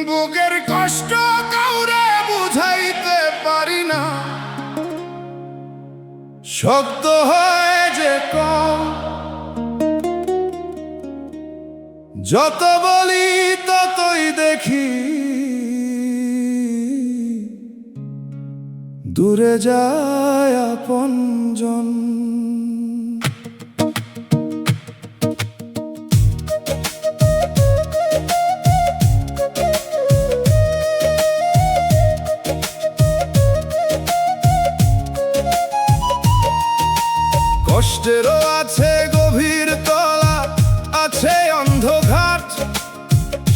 বুকের কষ্ট কাউরে বুঝাইতে পারি না, শক্ত হয় যে কম। যত বলি ততই দেখি দূরে যায় আপনজন। কষ্টেরও আছে গভীর তলা, আছে অন্ধঘাট,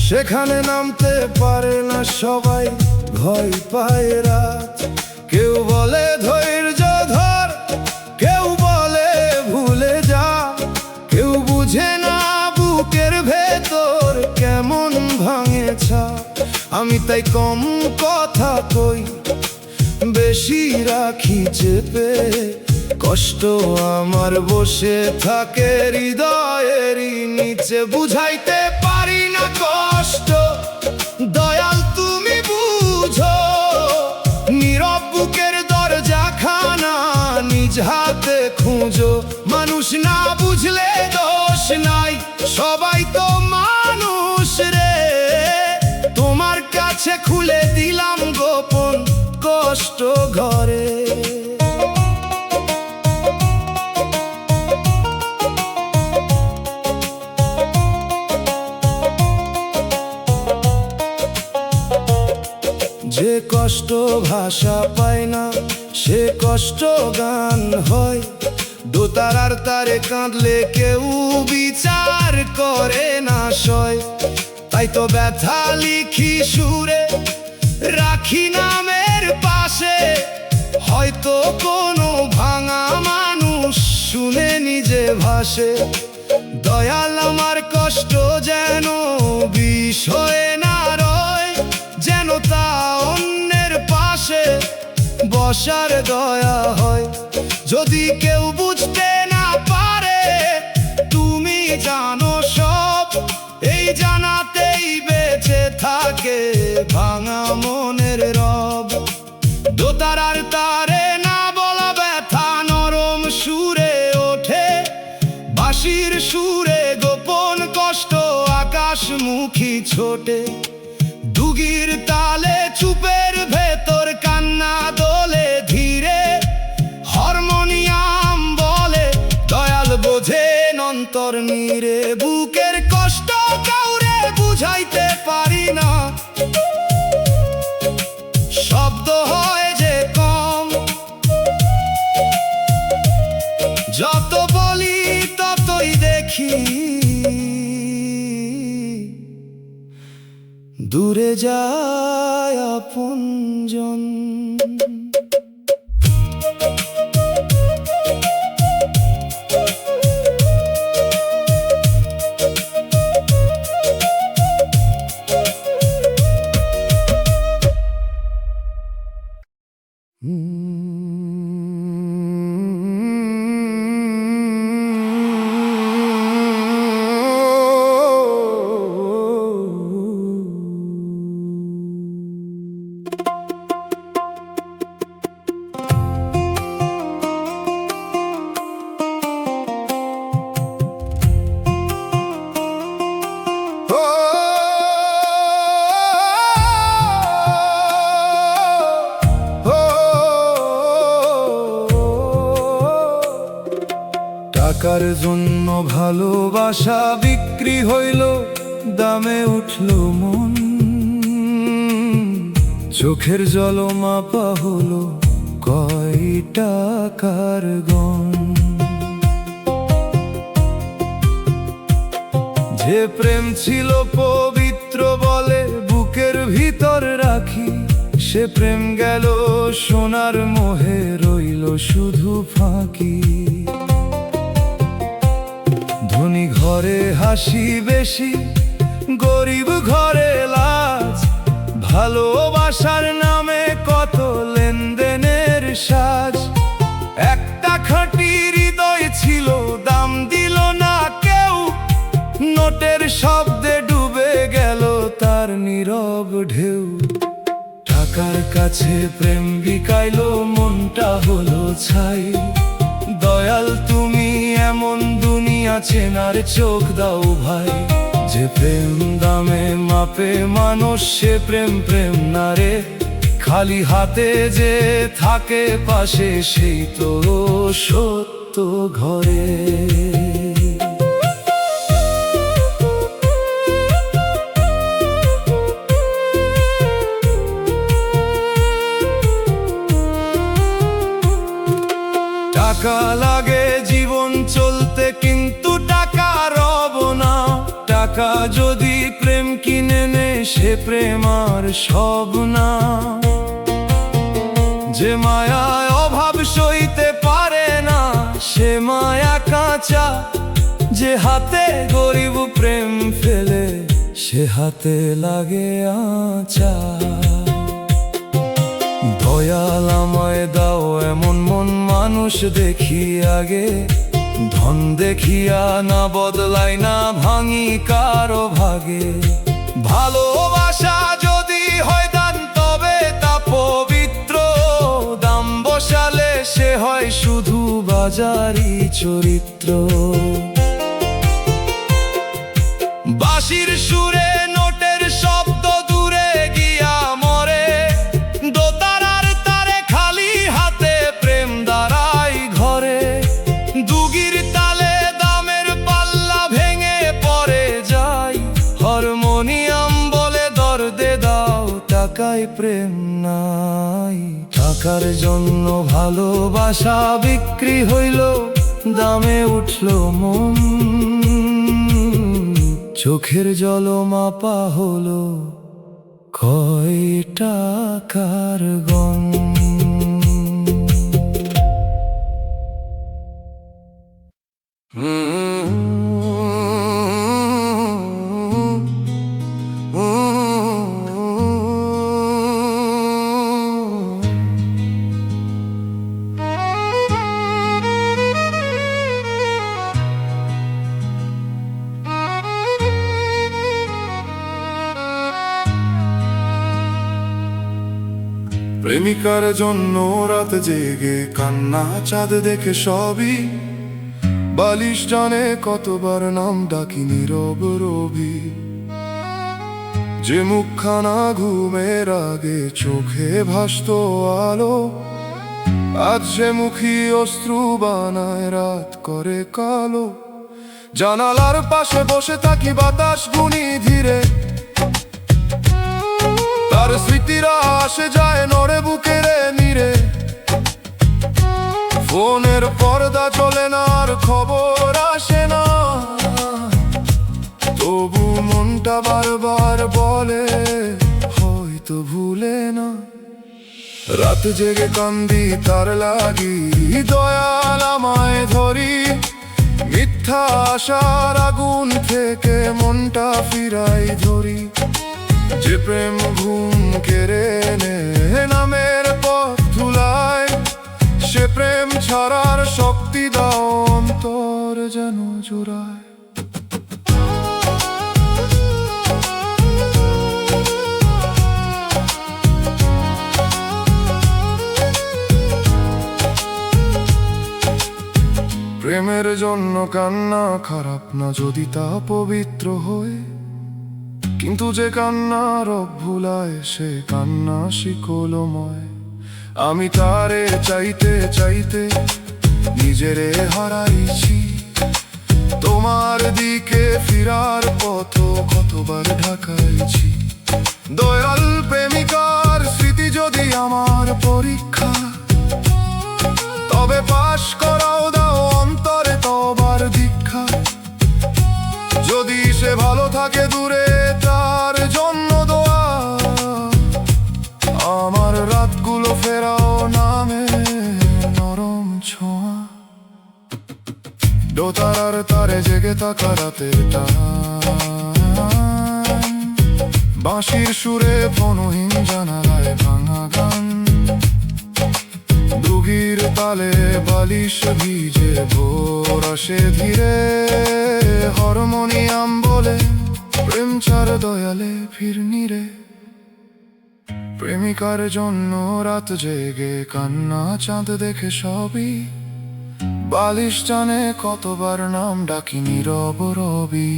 সেখানে নামতে পারে না সবাই, ভয় পায় রাত। কেউ বলে ধৈর্য ধর, কেউ বলে ভুলে যা, কেউ বুঝে না বুকের ভেতর কেমন ভাঙেছা। আমি তাই কম কথা কই, বেশি রাখি চেপে, কষ্ট আমার বসে থাকে হৃদয়েরই নিচে। বুঝাইতে পারি না কষ্ট, দয়াল তুমি বুঝো, নীরব বুকের দরজা খানা নিজ হাতে খুঁজো। মানুষ না বুঝলে দোষ নাই, সবাই তো মানুষ রে। তোমার কাছে খুলে দিলাম গোপন কষ্ট ঘরে। যে কষ্ট ভাষা পায় না, সে কষ্ট গান হয়। দোতারার তারে কাঁদলে কেউ বিচার করে না সয়। তাই তো ব্যথা লিখি সুরে, রাখি নামের পাশে। হয়তো কোনো ভাঙা মানুষ শুনে নিজে ভাসে। দয়াল আমার কষ্ট যেন বিষয় না রয়, যেন তা অন্যের পাশে বসার দয়া হয়। যদি কেউ বুঝতে না পারে, তুমি জানো সব, এই জানাতেই বেঁচে থাকে ভাঙা মনের রব। দোতারার তারে না বলা ব্যথা নরম সুরে ওঠে, বাঁশির সুরে গোপন কষ্ট আকাশমুখী ছোটে। দুগির তালে চুপের ভেতর কান্না দোলে ধীরে, হারমোনিয়াম বলে দয়াল বোঝেন অন্তর নীরে। বুকের কষ্ট কাউরে বুঝাইতে পারি না, শব্দ হয় যে কম। যত বলি ততই দেখি দূরে যায় আপনজন। টাকার জন্য ভালোবাসা বিক্রি হইল, দামে উঠল মন। চোখের জল মাপা হলো কয় টাকার গন। যে প্রেম ছিল পবিত্র বলে বুকের ভিতর রাখি, সে প্রেম গেল সোনার মোহে, রইল শুধু ফাঁকি। ধনী ঘরে হাসি বেশি, গরিব ঘরে লাজ, ভালোবাসার নামে কত লেনদেনের সাজ। একটা খাঁটি হৃদয় ছিল, দাম দিল না কেউ, নোটের শব্দে ডুবে গেল তার নীরব ঢেউ। টাকার কাছে প্রেম বিকাইলো, মনটা হলো ছাই। দয়াল তুমি এমন দুনিয়া চেনার চোখ দাও ভাই। যে প্রেম দামে মাপে মানুষ, সে প্রেম প্রেম না রে। খালি হাতে যে থাকে পাশে, সেই তো সত্য ঘরে। টাকা লাগে জীবন চলতে, কিন্তু টাকা রব না। টাকা যদি প্রেম কিনে নে, সে প্রেম আর সব না। যে মায়ায় অভাব সইতে পারে না, সে মায়া কাঁচা। যে হাতে গরিব প্রেম ফেলে, সে হাতে লাগে আঁচা। দয়াল আমায় দাও এমন মন, মানুষ দেখি আগে। ধন দেখিয়া না বদলাই, না ভাঙি কারো ভাগে। ভালোবাসা যদি হয় দান, তবে তা পবিত্র। দাম বসালে সে হয় শুধু বাজারি চরিত্র। বাঁশির সুরে নোটের শব্দ দূরে গিয়া মরে। দোতারার তারে খালি হাতে প্রেম দাঁড়াই ঘরে। দুগির তালে দামের পাল্লা ভেঙে পড়ে যায়। হারমোনিয়াম বলে দর্দে দাও, টাকায় প্রেম নাই। টাকার জন্য ভালোবাসা বিক্রি হইল, দামে উঠল মন। চোখের জল মাপা হলো কয় টাকার গম। প্রেমিকার জন্য রাত জেগে কান্না, চাঁদ দেখে সবই। বালিশ জানে কতবার নাম ডাকি নীরব রবি। যে মুখখানা ঘুমের আগে চোখে ভাসতো আলো, আজ সে মুখী অশ্রু বানায়, রাত করে কালো। জানালার পাশে বসে থাকি, বাতাস গুনি ধীরে। তার স্মৃতিরা আসে যায় নড়ে বুকের নিরে। ফোনের পর্দা চলে না, আর খবর আসে না। তবু মনটা বারবার বলে হয়তো ভুলে না। রাত জেগে কান্দি তার লাগি, দয়াল আমায় ধরি। মিথ্যা আশার আগুন থেকে মনটা ফিরাই ধরি। যে প্রেম ঘুম কেড়ে নে, নামের পথ ধুলায়। সে প্রেম ছাড়ার শক্তি দাও, অন্তর যেন জোড়ায়। প্রেমের জন্য কান্না খারাপ না, যদি তা পবিত্র হয়। কিন্তু যে কান্না রব ভুলায়, সে কান্না শিকলময়। আমি তারে চাইতে চাইতে নিজেরে হারাইছি। তোমার দিকে ফিরার পথ কতবার ঢাকাইছি। দয়াল প্রেমিকার স্মৃতি যদি আমার পরীক্ষা, তবে পাশ করাও দাও অন্তরে তবার দীক্ষা। যদি সে ভালো থাকে দূরে, তার জন্য দোয়া। আমার রাতগুলো ফেরাও নামে নরম ছোঁয়া। দোতারার তারে জেগে থাকা রাতের টান, বাঁশির সুরে ফোনহীন জানালায় ভাঙা গান। দুগির তালে বালিশ ভিজে ভোর আসে ধীরে। হারমোনিয়াম বলে দয়ালে ফিরনি রে। প্রেমিকার জন্য রাত জেগে কান্না, চাঁদ দেখে সবই। বালিশ টানে কতবার নাম ডাকি নীরব রবি।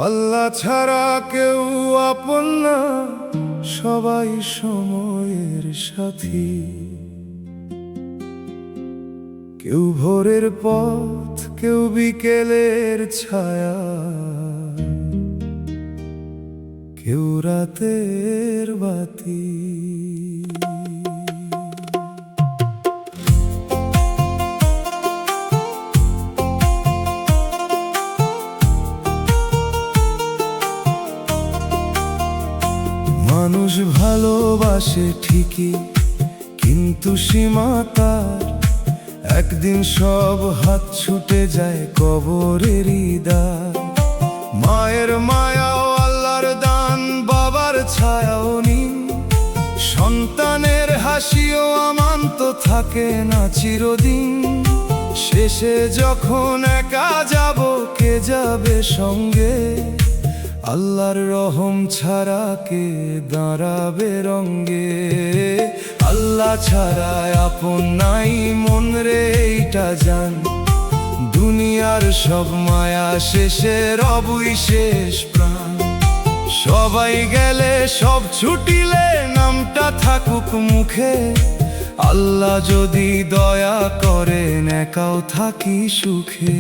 আল্লাহ ছাড়া কেউ আপন না, সবাই সময়ের সাথী। কেউ ভোরের পথ, কেউ বিকেলের ছায়া, কেউ রাতের বাতি। মানুষ ভালোবাসে ঠিকই, কিন্তু সীমা তার। একদিন সব হাত ছুটে যায় কবরেরই দ্বার। মায়ের মায়াও আল্লাহর দান, বাবার ছায়াও নীল। সন্তানের হাসিও আমান্ত থাকে না চিরদিন। শেষে যখন একা যাব, কে যাবে সঙ্গে? আল্লাহর রহম ছাড়া কে দাঁড়াবে রঙ্গে? আল্লাহ ছাড়া আপন নাই মন রে, এইটা জান। দুনিয়ার সব মায়া শেষে রবই শেষ প্রাণ। সবাই গেলে সব ছুটিলে নামটা থাকুক মুখে। আল্লাহ যদি দয়া করেন একাও থাকি সুখে।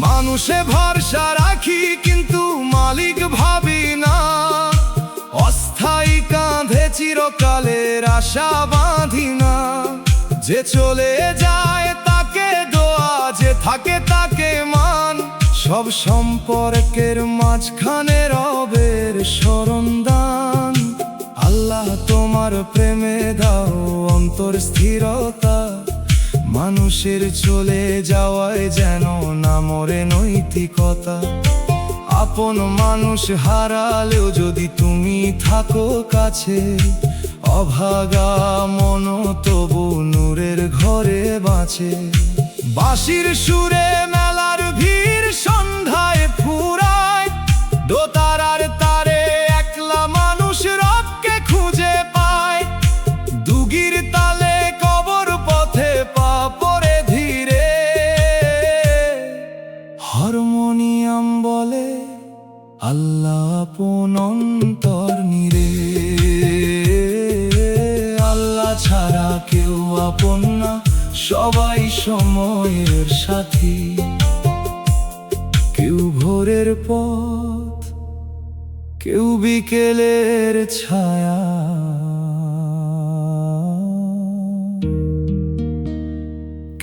মানুষে ভরসা রাখি, কিন্তু মালিক ভাবি না। অস্থায়ী কাঁধে চিরকালের আশা বাঁধি না। যে চলে যায় তাকে দোয়া, যে থাকে তাকে মান। সব সম্পর্কের মাঝখানে রবের শরণ দান। আল্লাহ তোমার প্রেমে দাও অন্তর স্থিরতা। মানুষের চলে যাওয়ায় যেন না মরে নৈতিকতা। আপন মানুষ হারালেও যদি তুমি থাকো কাছে, অভাগা মন তবু নূরের ঘরে বাঁচে। বাঁশির সুরে মেলার ভিড় সন্ধ্যায় ফুরায়। দোতারার তারে একলা মানুষ রবকে খুঁজে পায়। দুগির তালে কবর পথে পা পড়ে ধীরে। হারমোনিয়াম বলে আল্লাহ আপন অন্তর নিরে। আল্লাহ ছাড়া কেউ আপন না, সবাই সময়ের সাথী। কেউ ভোরের পথ, কেউ বিকেলের ছায়া,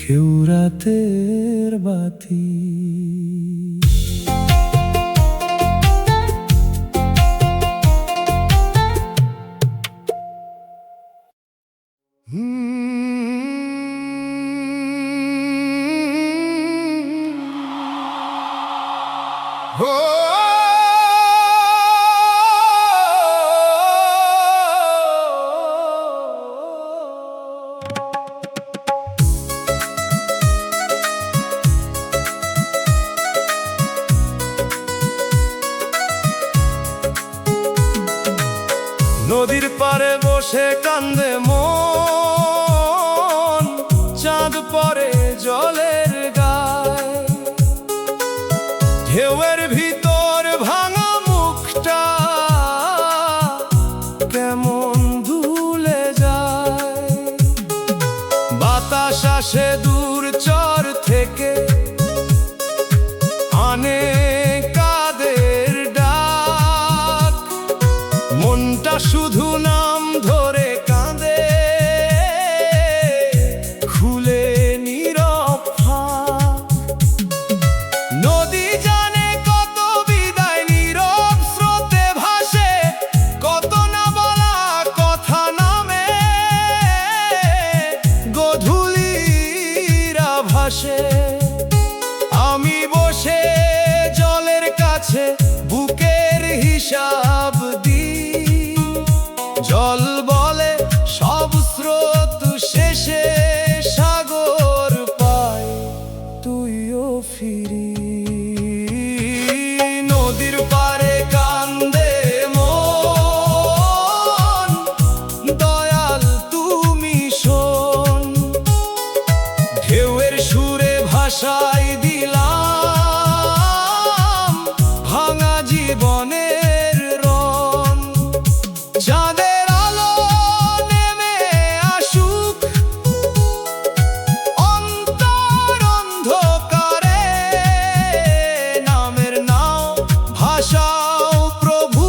কেউ রাতের বাতি। নদীর পাড়ে বসে কান্দে মন, চাঁদ পড়ে জলের গায়। ঢেউয়ের ভিতর ভাঙা মুখটা কেমন দুলে যায়। বাতাস আসে দূর চর থেকে, আনে কাদের ডাক। মনটা শুধু নাম ধরে কাঁদে, খুলে নীরব আসে। আমি বসে জলের কাছে বুকের হিসাব দিই। জল বলে সব স্রোত শেষে সাগর পায়, তুইও ফিরি। নদীর পারে কান্দে মন, দয়াল তুমি শোন। ঢেউয়ের সুরে ভাষায় দিলাম ভাঙা জীবনের রং। চাঁদের আলো নেমে আসুক অন্তর অন্ধকারে, নামের নাও ভাষাও প্রভু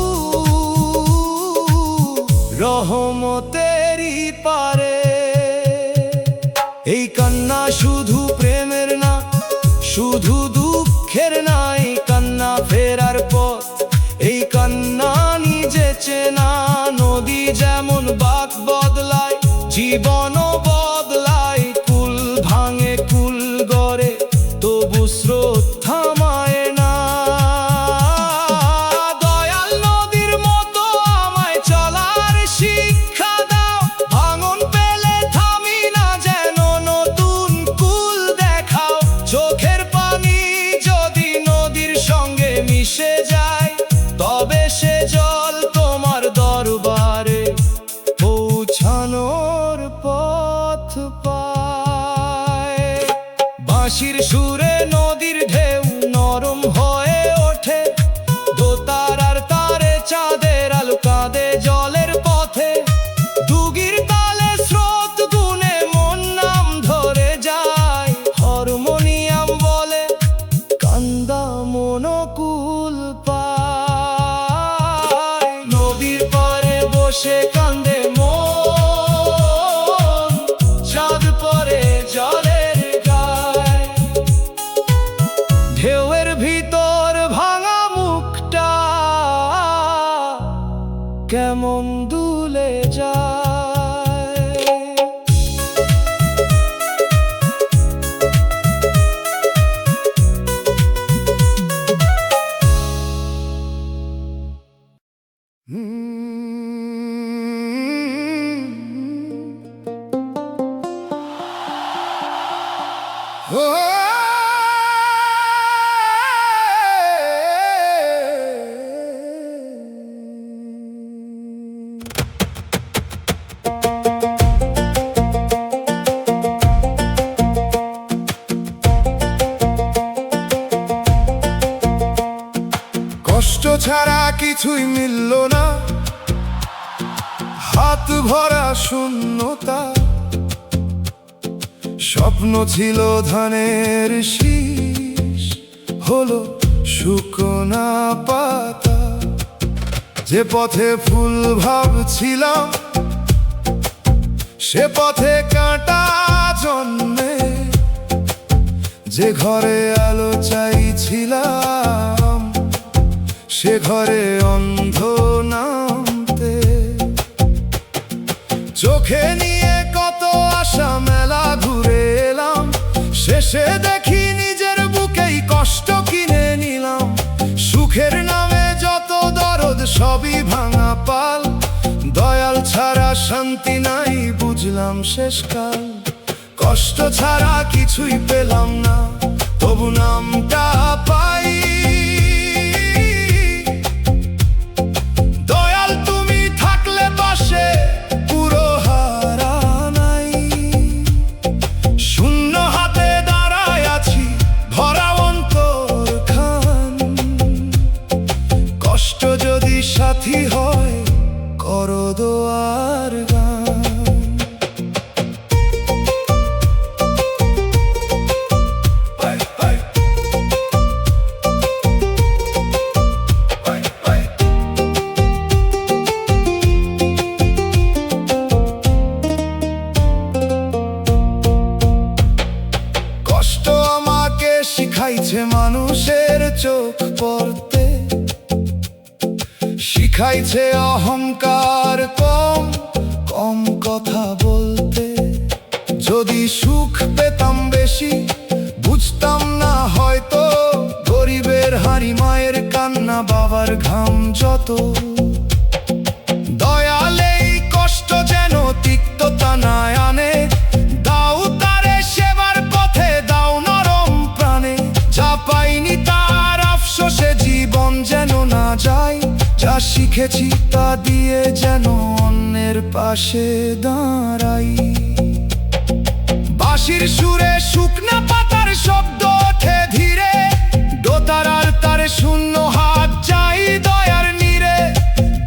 রহমতেরই পারে। এই কান্না শুধু প্রেমের না, শুধু দুঃখের না, এই কান্না ফেরার পথ, এই কান্না নিজে চেনা। নদী যেমন বাঁক বদলায়, জীবনও বদলায়। কুল ভাঙে কুল গড়ে, তবু স্রোত থামায় না। দয়াল নদীর মতো আমায় চলার শিক্ষা দাও। ভাঙন পেলে থামি না, যেন নতুন কুল দেখাও। চোখের পানি যদি নদীর সঙ্গে মিশে যায়, তবে সে জল তোমার দরবারে পৌঁছানোর পথ পায়। বাঁশির সুরে নদীর ঢেউ নরম হয়ে ওঠে, দোতারার তারে চাঁদের আলো কাঁদে জলের পথে। দুগির তালে স্রোত গুনে মন নাম ধরে যায়। হারমোনিয়াম বলে কান্দা মনকুল পায়। নদীর পারে বসে কান্দে মন, চাঁদ পরে জলের গায়। ঢেউয়ের ভিতর ভাঙা মুখটা কেমন দুলে যায়। কষ্ট ছাড়া কিছুই মিলল না, হাত ভরা শূন্যতা। স্বপ্ন ছিল ধানের শীষ, হলো শুকনা পাতা। যে পথে ফুল ভাবছিলাম, সে পথে কাঁটা জন্মে। যে ঘরে আলো চাইছিলাম, সে ঘরে অন্ধ নামতে। চোখে নিয়ে কত আশা মেলা ঘুরে এলাম, শেষে দেখি নিজের বুকেই কষ্ট কিনে নিলাম। সুখের নামে যত দরদ সবই ভাঙা পাল, দয়াল ছাড়া শান্তি নাই বুঝলাম শেষকাল। কষ্ট ছাড়া কিছুই পেলাম না, তবু নামটা পাই। দয়াল তুমি থাকলে পাশে পুরো হারা নাই। শূন্য হাতে দাঁড়ায় আছি ভরা অন্তর খান। কষ্ট যদি সাথী হয়, করো দোয়ার গান। শিখাইছে মানুষের চোখ পড়তে, শিখাইছে অহংকার কম কম কথা বলতে। যদি সুখ পেতাম বেশি, বুঝতাম না হয়তো গরিবের হাঁড়ি, মায়ের কান্না, বাবার ঘাম যত। দয়াল এই কষ্ট যেন তিক্ততা না আনে, দাও তারে সেবার পথে, দাও নরম প্রাণে। যা পাইনি তার আফসোসে জীবন যেন না যায়, যা শিখেছি তা দিয়ে যেন অন্যের পাশে দাঁড়াই। বাঁশির সুরে শুকনা পাতার শব্দ ওঠে ধীরে, দোতারার তারে শূন্য হাত চাই দয়ার নীরে।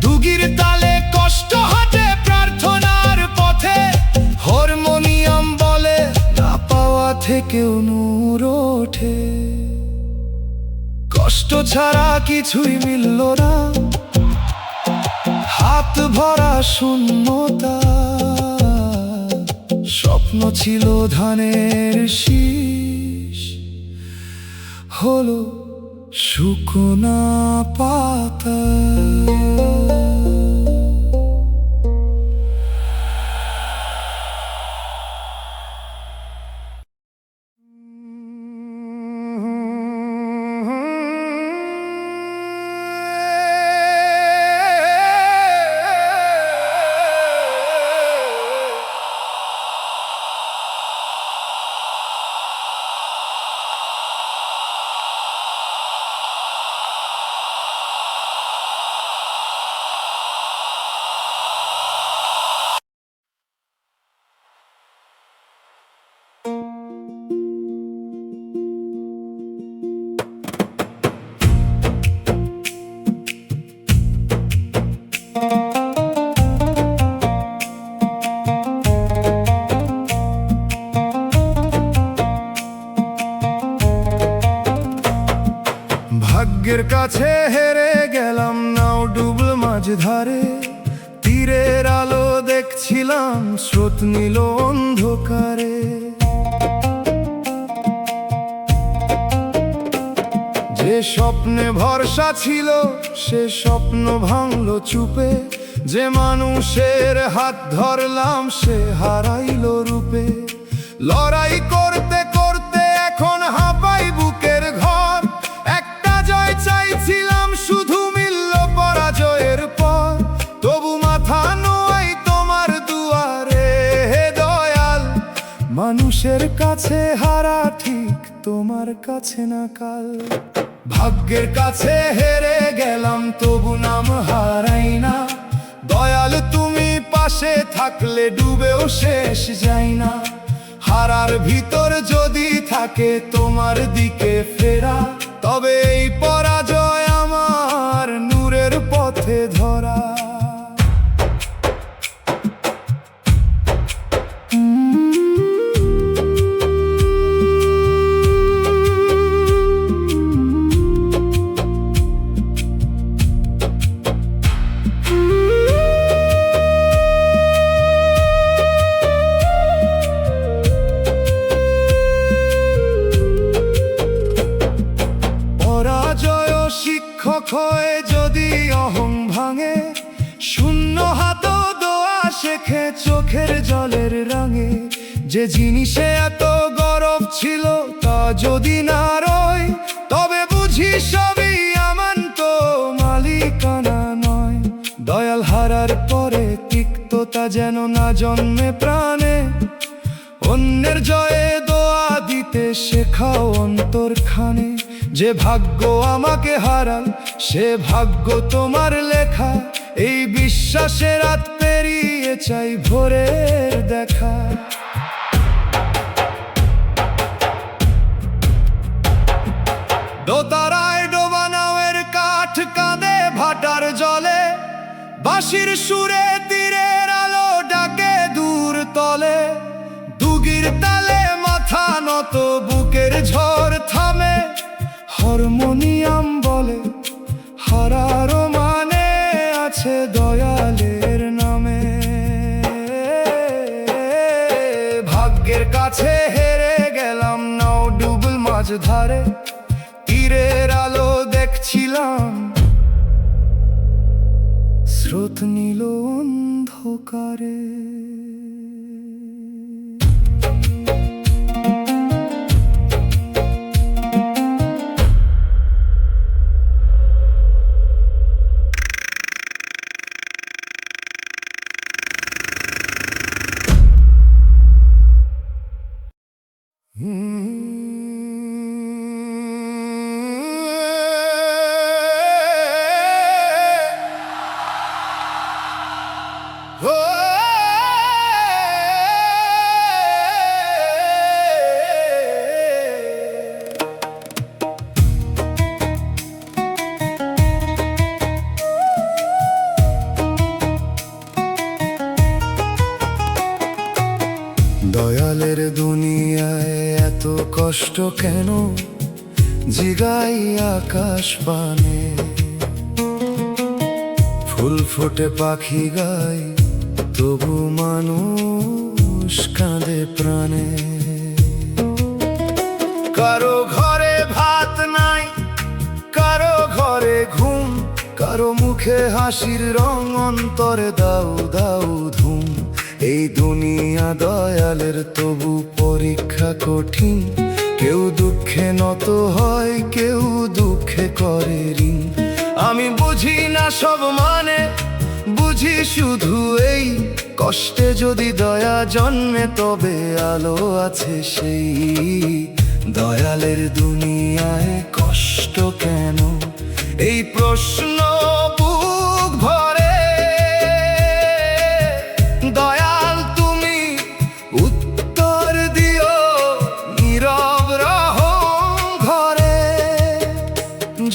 দুগির তালে কষ্ট হাতে প্রার্থনার পথে, হারমোনিয়াম বলে না পাওয়া থেকেও নূর ওঠে। কষ্ট ছাড়া কিছুই মিলল না, হাত ভরা শূন্যতা। স্বপ্ন ছিল ধানের শীষ, হলো শুকনা পাতা। ভাগ্যের কাছে হেরে গেলাম, নাও ডুবল মাঝ ধারে। তীরের আলো দেখছিলাম, স্রোত নিল অন্ধকারে। যে স্বপ্নে ভরসা ছিল সে স্বপ্ন ভাঙল চুপে, যে মানুষের হাত ধরলাম সে হারাইল রূপে। লড়াই করতে করতে এখন হাঁপাই বুকের ঘর, একটা জয় চাইছিলাম শুধু মিলল পরাজয়ের পর। তবু মাথা নোয়াই তোমার দুয়ারে হে দয়াল, মানুষের কাছে হারা ঠিক, তোমার কাছে না কাল। ভাগ্যের কাছে হেরে গেলাম তবু নাম হারাই না, দয়াল তুমি পাশে থাকলে ডুবেও শেষ যাই না। হারার ভিতর যদি থাকে তোমার দিকে ফেরা, তবে এই পরাজয় আমার নূরের পথে ধরা। শিক্ষক হয়ে যদি অহং ভাঙে, শূন্য হাত দোয়া শেখে চোখের জলের রঙে। যে জিনিসে এত গরব ছিল তা যদি না রয়, তবে বুঝি সবই আমার তো মালিকানা নয়। দয়াল হারার পরে তিক্ততা যেন না জন্মে প্রাণে, অন্যের জয়ে দোয়া দিতে শেখাও অন্তরখানে। যে ভাগ্য আমাকে হারাল সে ভাগ্য তোমার লেখা, এই বিশ্বাসে রাত পেরিয়ে চাই ভোরের দেখা। দোতারায় ডোবা নাওয়ের কাঠ কাঁদে ভাটার জলে, বাঁশির সুরে তীরের আলো ডাকে দূর তলে। দুগির তালে মাথা নত বুকের ঝড় থামে, হারমোনিয়াম বলে হারারও মানে আছে দয়ালের নামে। ভাগ্যের কাছে হেরে গেলাম, নাও ডুবল মাঝ ধারে। তীরের আলো দেখছিলাম, স্রোত নীল অন্ধকারে। দুনিয়ায় এত কষ্ট কেন, জিগাই আকাশ পানে। ফুল ফোটে পাখি গায়, তবু মানুষ কাঁদে প্রাণে। কারো ঘরে ভাত নাই, কারো ঘরে ঘুম, কারো মুখে হাসির রং, অন্তরে দাউ দাউ ধুম। এই দুনিয়া দয়ালের, তবু পরীক্ষা কঠিন। কেউ দুঃখে নত হয়, কেউ দুঃখে করে ঋণ। আমি বুঝি না সব মানে, বুঝি শুধু এই, কষ্টে যদি দয়া জন্মে তবে আলো আছে সেই। দয়ালের দুনিয়ায় কষ্ট কেন, এই প্রশ্ন বুক ভরে। দয়াল তুমি উত্তর দিও, নীরব রহম ঘরে।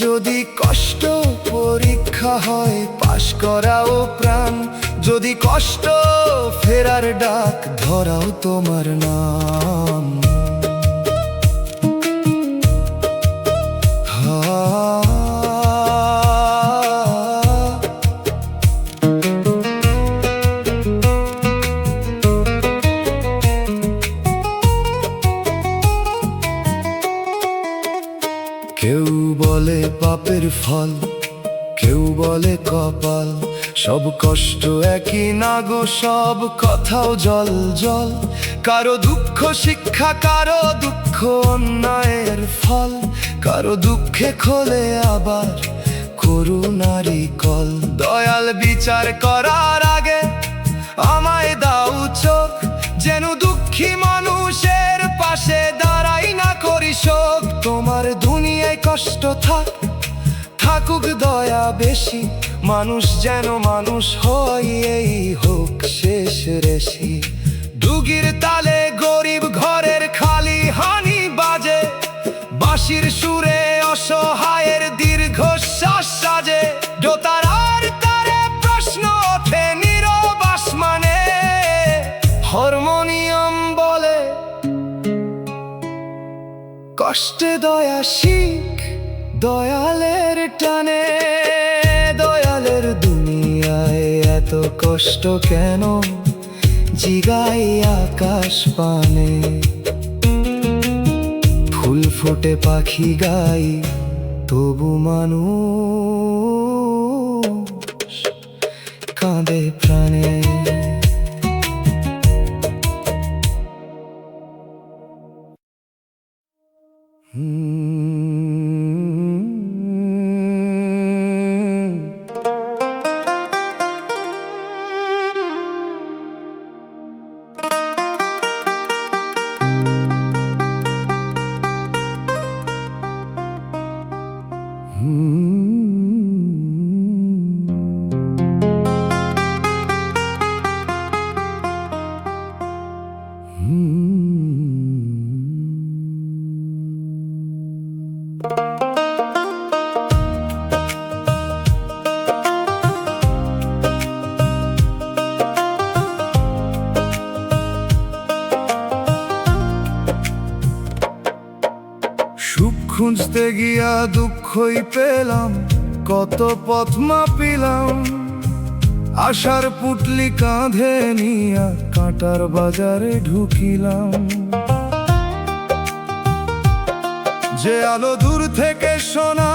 যদি কষ্ট পরীক্ষা হয়, পাশ করাও প্রাণ। যদি কষ্ট ফেরার ডাক, ধরাও তোমার নাম। কেউ বলে পাপের ফল, কেউ বলে কপাল। সব কষ্ট একই না গো, সব কথাও জল জল। কারো দুঃখ শিক্ষা, কারো দুঃখ অন্যায়ের ফল। কারো দুঃখে খোলে আবার করুণারি কল। দয়াল বিচার করার আগে আমায় দাও চোখ, যেন দুঃখী মানুষের পাশে দাঁড়াই না করি শোক। তোমার দুনিয়ায় কষ্ট থাক, থাকুক দয়া বেশি। মানুষ যেন মানুষ হয়, এই হোক শেষ রেশি। ডুগির তালে গরিব ঘরের খালি হানি বাজে, বাঁশির সুরে অসহায়ের দীর্ঘশ্বাস সাজে। দোতারার তারে প্রশ্ন ওঠে নীরব আসমানে। হারমোনিয়াম বলে কষ্টে দয়া শিখ, দয়ালের টানে। দয়ালের দুনিয়ায় এত কষ্ট কেন, জিগাই আকাশ পানে। ফুল ফোটে পাখি গাই, তবু মানুষ কাঁদে প্রাণে। সুখ খুঁজতে গিয়া দুঃখই পেলাম, কত পথ মাপিলাম। আশার পুটলি কাঁধে নিয়া কাঁটার বাজারে ঢুকিলাম। যে আলো দূর থেকে শোনা,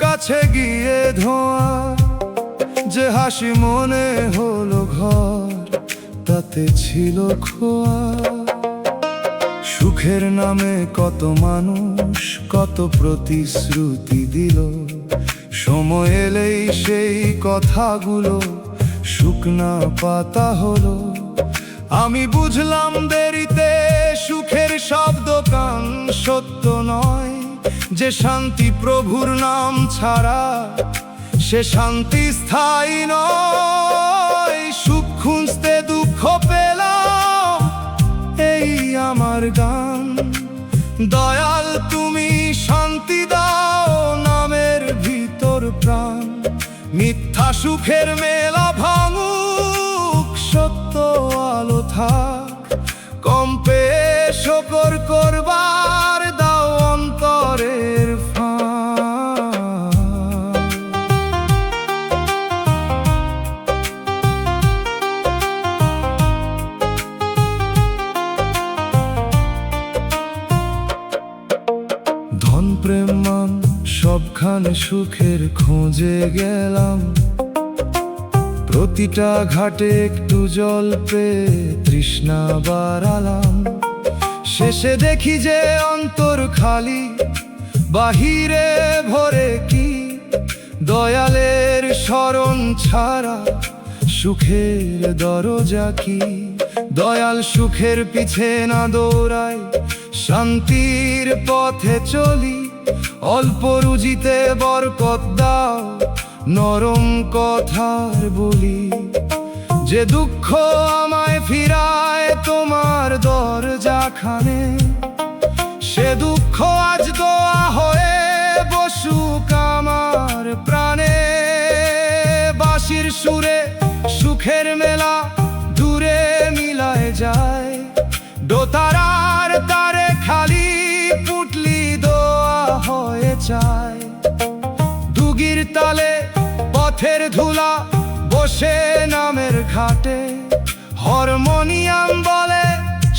কাছে গিয়ে ধোঁয়া। যে হাসি মনে হলো ঘর, তাতে ছিল খোয়া। সুখের নামে কত মানুষ, কত প্রতিশ্রুতি দিল। সময় এলেই সেই কথাগুলো শুকনা পাতা হলো। আমি বুঝলাম দেরিতে, সুখের সব দোকান সত্য নয়। যে শান্তি প্রভুর নাম ছাড়া, সে শান্তি স্থায়ী নয়। সুখ খুঁজতে দুঃখ পেলাম, এই আমার গান। দয়াল তুমি শান্তি দাও, নামের ভিতর প্রাণ। মিথ্যা সুখের মেলা ভাঙুক, সত্য আলো থাক। কম পেয়ে শকর করবার দাও অন্তরের ফাঁক। ধন প্রেম মান সবখানে সুখের খোঁজে গেলাম, প্রতিটা ঘাটে একটু জল পেয়ে তৃষ্ণা বাড়ালাম। শেষে দেখি যে অন্তর খালি, বাহিরে ভরে কি দয়ালের শরণ ছাড়া সুখের দরজা কি। দয়াল সুখের পিছে না দৌড়াই, শান্তির পথে চলি। অল্প রুজিতে বরকত দাও, নরম কথার বলি। যে দুঃখ আমায় ফিরায় তোমার দরজাখানে, সে দুঃখ আজ দোয়া হয়ে বসুক আমার প্রাণে। বাঁশির সুরে সুখের মেলা দূরে মিলায় যায়, দোতারার তারে খালি পুটলি দোয়া হয়ে যায়। দুগির তালে পথের ধুলা বসে নামের ঘাটে, হারমোনিয়াম বলে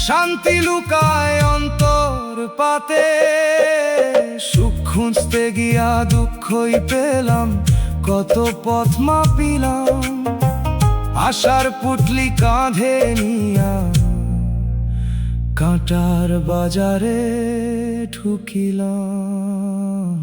শান্তি লুকায় অন্তর পাতে। সুখ খুঁজতে গিয়া দুঃখই পেলাম, কত পথ মাপিলাম। আশার পুটলি কাঁধে নিয়া কাঁটার বাজারে ঢুকিলাম।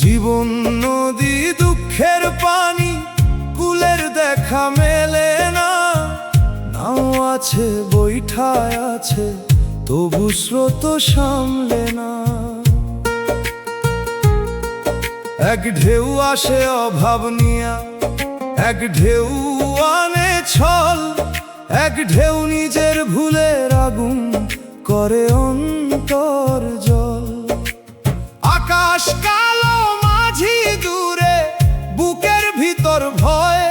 জীবন নদী দুঃখের পানি, কুলের দেখা মেলে না। নাও আছে বৈঠায় আছে, তবু স্রোত সামলে না। এক ঢেউ আসে অভাব নিয়া, এক ঢেউ আনে ছল। এক ঢেউ নিজের ভুলের আগুন করে অন্তর জল। আকাশ কালো মাঝি দূরে, বুকের ভিতর ভয়।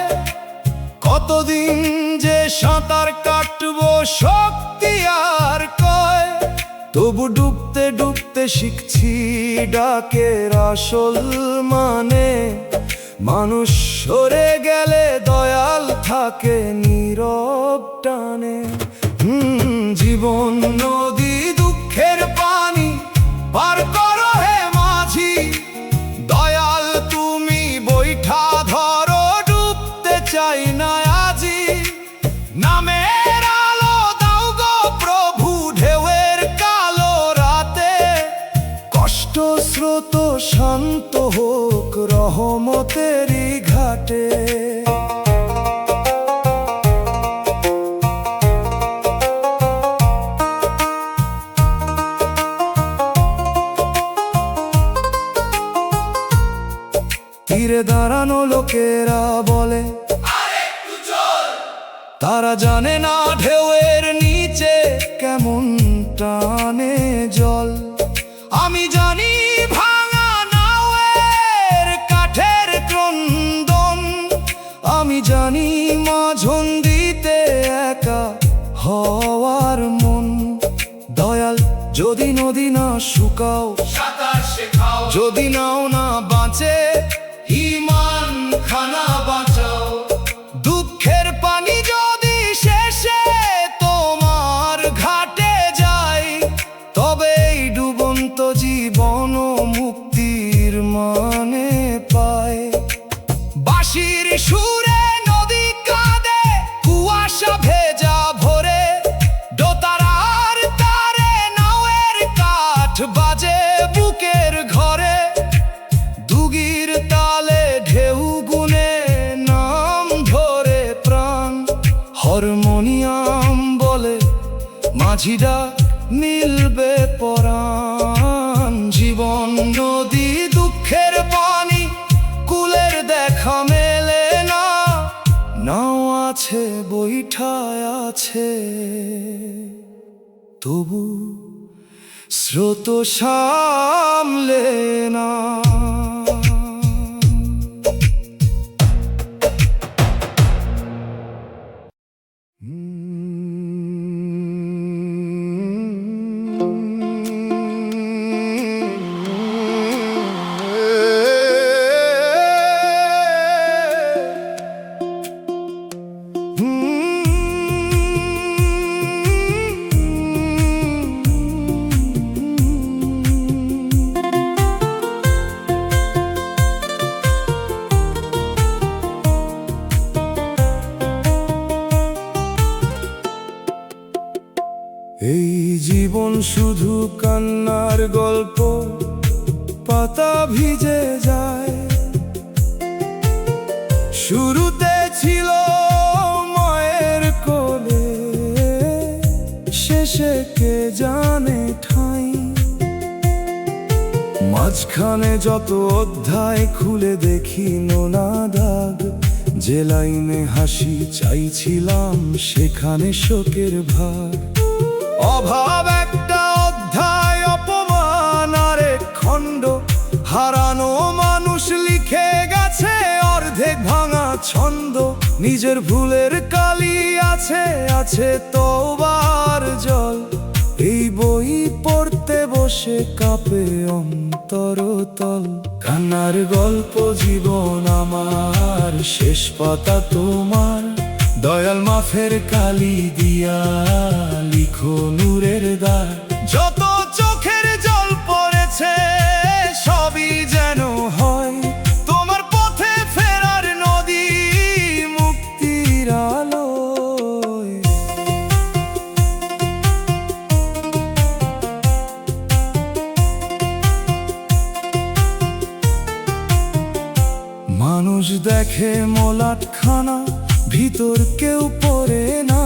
কতদিন যে সাঁতার কাটবো শক্তি আর কয়। তবু ডুবতে ডুবতে শিখছি ডাকের আসল মানে। মানুষ সরে গেলে দয়াল থাকে নীরব টানে। জীবন নদী দুঃখের পানি, পার করো হে মাঝি। দয়াল তুমি বৈঠা ধরো, ডুবতে চাই না আজি। নামের আলো দাও গো প্রভু ঢেউয়ের কালো রাতে। কষ্ট স্রোত শান্ত হোক রহমতেরই ঘাটে। তীরে দাঁড়ানো লোকেরা বলে তারা জানে না ঢেউয়ের নিচে কেমন টানে জল। আমি জানি ভাঙা নাওয়ের কাঠের ক্রন্দন। আমি জানি মাঝন দিতে একা হওয়ার মন। দয়াল যদি নদী না শুকাও, যদি নাও না বাঁচে, ঈমান খানা বাঁচাও। দুঃখের পানি যদি শেষে তোমার ঘাটে যায়, তবে এই ডুবন্ত জীবন মুক্তির মানে পায়। বাঁশির সুরে নদী কাঁদে, কুয়াশা ভেজা ভোরে। দোতার মাঝি ডাক মিলবে পরাণ। জীবন নদী দুঃখের পানি, কুলের দেখা মেলে না। নাও আছে বৈঠায় আছে, তবু স্রোত সামলে না। এই জীবন শুধু কান্নার গল্প, পাতা ভিজে যায়। শুরুতে ছিল মায়ের কোলে, শেষে কে জানে ঠাঁই। মাঝখানে যত অধ্যায় খুলে দেখি নোনা দাগ। যে লাইনে হাসি চাইছিলাম, সেখানে শোকের ভার। অভাব একটা অধ্যায়, অপমান আর এক খণ্ড। হারানো মানুষ লিখে গেছে অর্ধেক ভাঙা ছন্দ। নিজের ভুলের কালি আছে, আছে তওবার জল। এই বই পড়তে বসে কাঁপে অন্তরতল। কান্নার গল্প জীবন আমার, শেষ পাতা তোমার। দয়াল মাফের কালি দিয়া লিখো নূরের দ্বার। যত চোখের জল পড়েছে, সবই যেন হয় তোমার পথে ফেরার নদী, মুক্তির আলোয়। মানুষ দেখে মলাটখানা, ভিতর কেউ পড়ে না।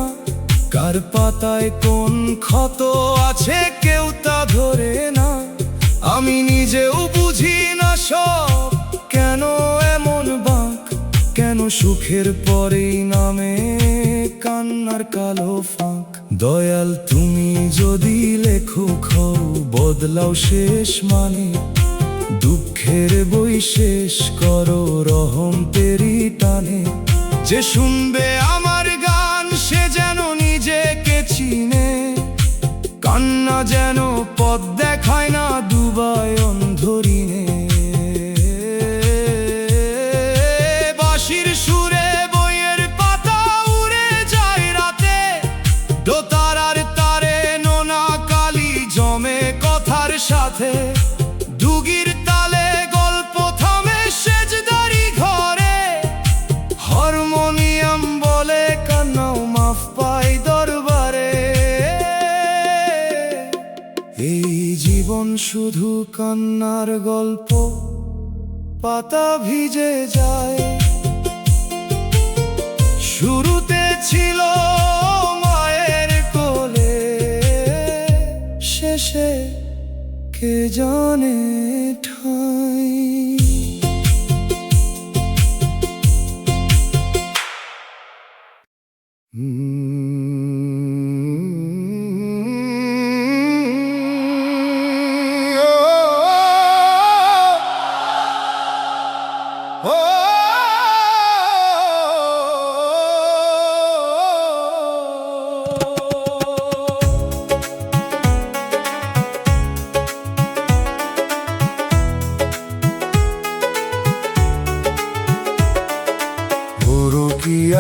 কার পাতায় কোন ক্ষত আছে, কেউ তা ধরে না। আমি নিজেও বুঝি না সব, কেন এমন বাঁক। কেন সুখের পরেই নামে কান্নার কালো ফাঁক। দয়াল তুমি যদি লেখক হও, বদলাও শেষ মানে। দুঃখের বই শেষ করো রহম তেরি টানে। যে শুনবে আমার গান, সে যেন নিজেকে চিনে। কান্না যেন পথ দেখায় না, ডুবায় অন্ধরিনে। বাঁশির সুরে বইয়ের পাতা উড়ে যায় রাতে। দোতারার তারে নোনা কালি জমে কথার সাথে। ডুগির তালে গল্প থামে সেজদারি ঘরে। হারমোনিয়াম বলে কান্নাও মাফ পাই দরবারে। এই জীবন শুধু কান্নার গল্প, পাতা ভিজে যায়। শুরুতে ছিল মায়ের কোলে, শেষে কে জানে ঠাঁই।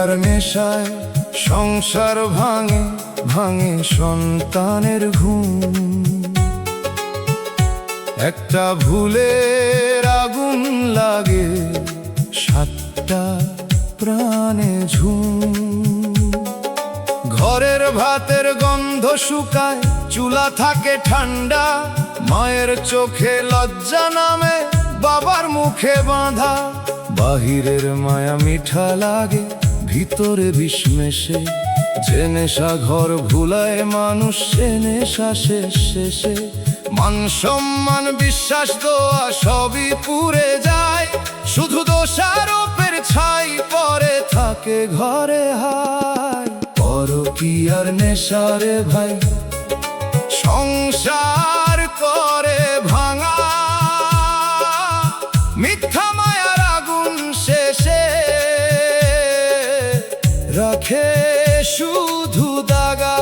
আর নেশায় সংসার ভাঙে, ভাঙে সন্তানের ঘুম। একটা ভুলের আগুন লাগে, সাতটা প্রাণে ঝুম। ঘরের ভাতের গন্ধ শুকায়, চুলা থাকে ঠান্ডা। মায়ের চোখে লজ্জা নামে, বাবার মুখে বাঁধা। বাহিরের মায়া মিঠা লাগে, ভিতরে বিষ মেশে। যে নেশা ঘর ভুলায় মানুষ, সে নেশা শেষে মান সম্মান বিশ্বাস দোয়া সবই পুড়ে যায়, শুধু দোষারোপের ছাই পরে থাকে ঘরে হায়। পরকীয়ার নেশারে ভাই সংসার করে ভাঙা, মিথ্যা মায়ার আগুন শেষে রাখে শুধু দাগা।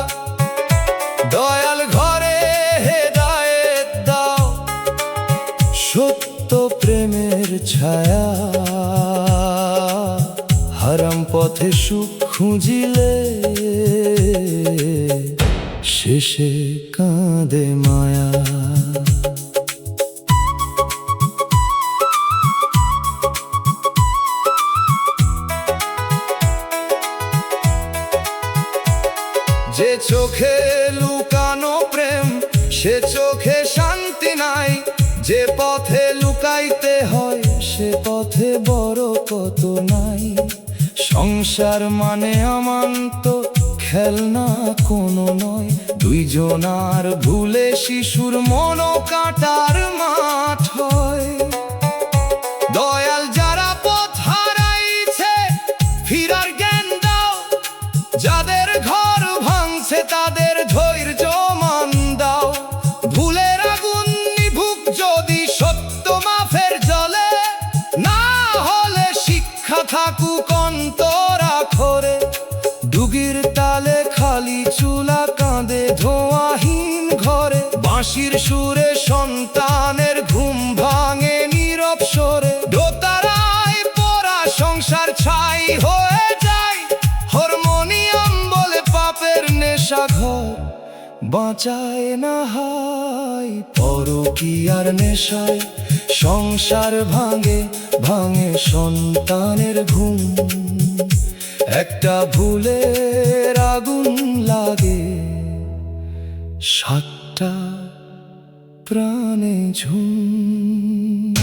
দয়াল ঘরে হেদায়েত দাও, সত্য প্রেমের ছায়া। হারাম পথে সুখ খুঁজিলে শেষে কাঁদে মায়া। যে চোখে লুকানো প্রেম সে চোখে শান্তি নাই, যে পথে লুকাইতে হয় সে পথে বড় কত নাই। সংসার মানে আমান্ত খেলনা কোনো নয়, দুইজনার ভুলে শিশুর মন কাটার মাঠ হয়। দয়াল যারা পথ হারাইছে ফিরার জ্ঞান দাও, যাদের ঘর ভাঙছে তাদের ধৈর্য মান দাও। ভুলের আগুন নিভুক যদি সত্য মাফের জলে, না হলে শিক্ষা থাকুক অন্তরাখরে। ডুগির তালে খালি চুলা কাঁদে ধোঁয়াহীন ঘরে, বাঁশির সুরে সন্তানের ঘুম ভাঙে নীরব স্বরে। দোতারায় পোড়া সংসার ছাই হয়ে যায়, হারমোনিয়াম বলে পাপের নেশা ঘর বাঁচায় না হায়। পরকীয়ার নেশায় সংসার ভাঙে ভাঙে সন্তানের ঘুম। একটা ভুলের আগুন লাগে, সাতটা প্রাণে ঝুম।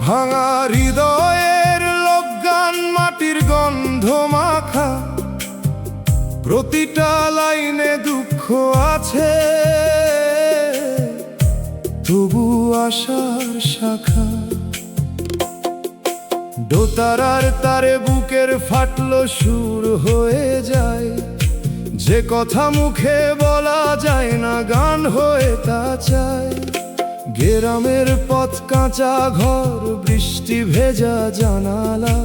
ভাঙা হৃদয়ের লোকগান মাটির গন্ধ মাখা, প্রতিটা লাইনে দুঃখ আছে, তবু আশার শাখা। দোতারার তারে বুকের ফাটলো সুর হয়ে যায়, যে কথা মুখে বলা যায় না গান হয়ে তা চায়। গ্রামের পথ কাঁচা ঘর বৃষ্টি ভেজা জানালা,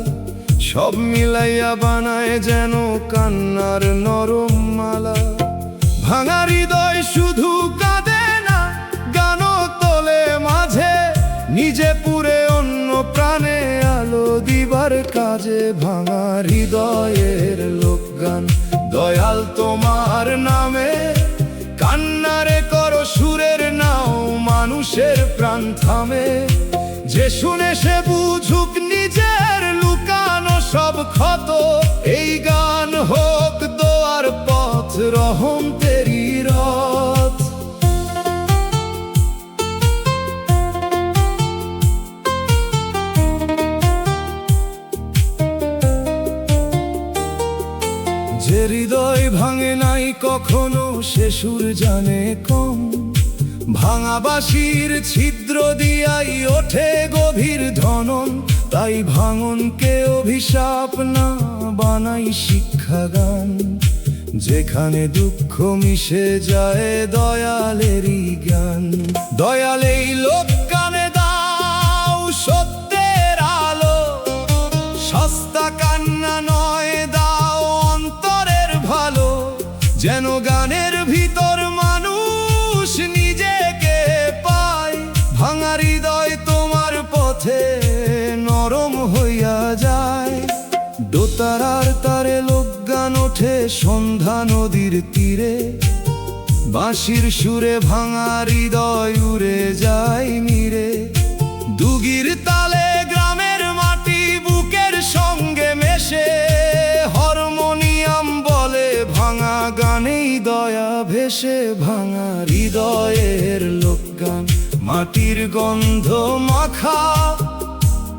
সব মিলাইয়া বানায় যেন কান্নার নরম মালা। ভাঙা হৃদয় শুধু কাঁদে না, গানও তোলে মাঝে, নিজে পুরে অন্য প্রাণে আলো দিবার কাজে। ভাঙা হৃদয়ের লোকগান দয়াল তোমার নামে, কান্নারে করো সুরের নাও, মানুষের প্রাণ থামে। যে শুনে সে বুঝুক নিজের লুকানো সব ক্ষত, এই গান হোক দোয়ার পথ রহম তেরি রথ। যে হৃদয় ভাঙে নাই কখনো সে সুর জানে কম, ভাঙা বাঁশির ছিদ্র দিয়াই ওঠে গভীর ধনন। তাই ভাঙনকে অভিশাপ না বানাই শিক্ষা গান, যেখানে দুঃখ মিশে যায় দয়ালেরই জ্ঞান। দয়াল এই লোক গানে দাও সত্যের আলো, সস্তা কান্না নয় দাও অন্তরের ভালো, যেন তারার তারে লোকগান ওঠে সন্ধ্যা নদীর তীরে, বাঁশির সুরে ভাঙা হৃদয় উড়ে যায় নীরে। দুগির তালে গ্রামের মাটি বুকের সঙ্গে মেশে, হারমোনিয়াম বলে ভাঙা গানেই দয়া ভেসে। ভাঙা হৃদয়ের লোকগান, মাটির গন্ধ মাখা,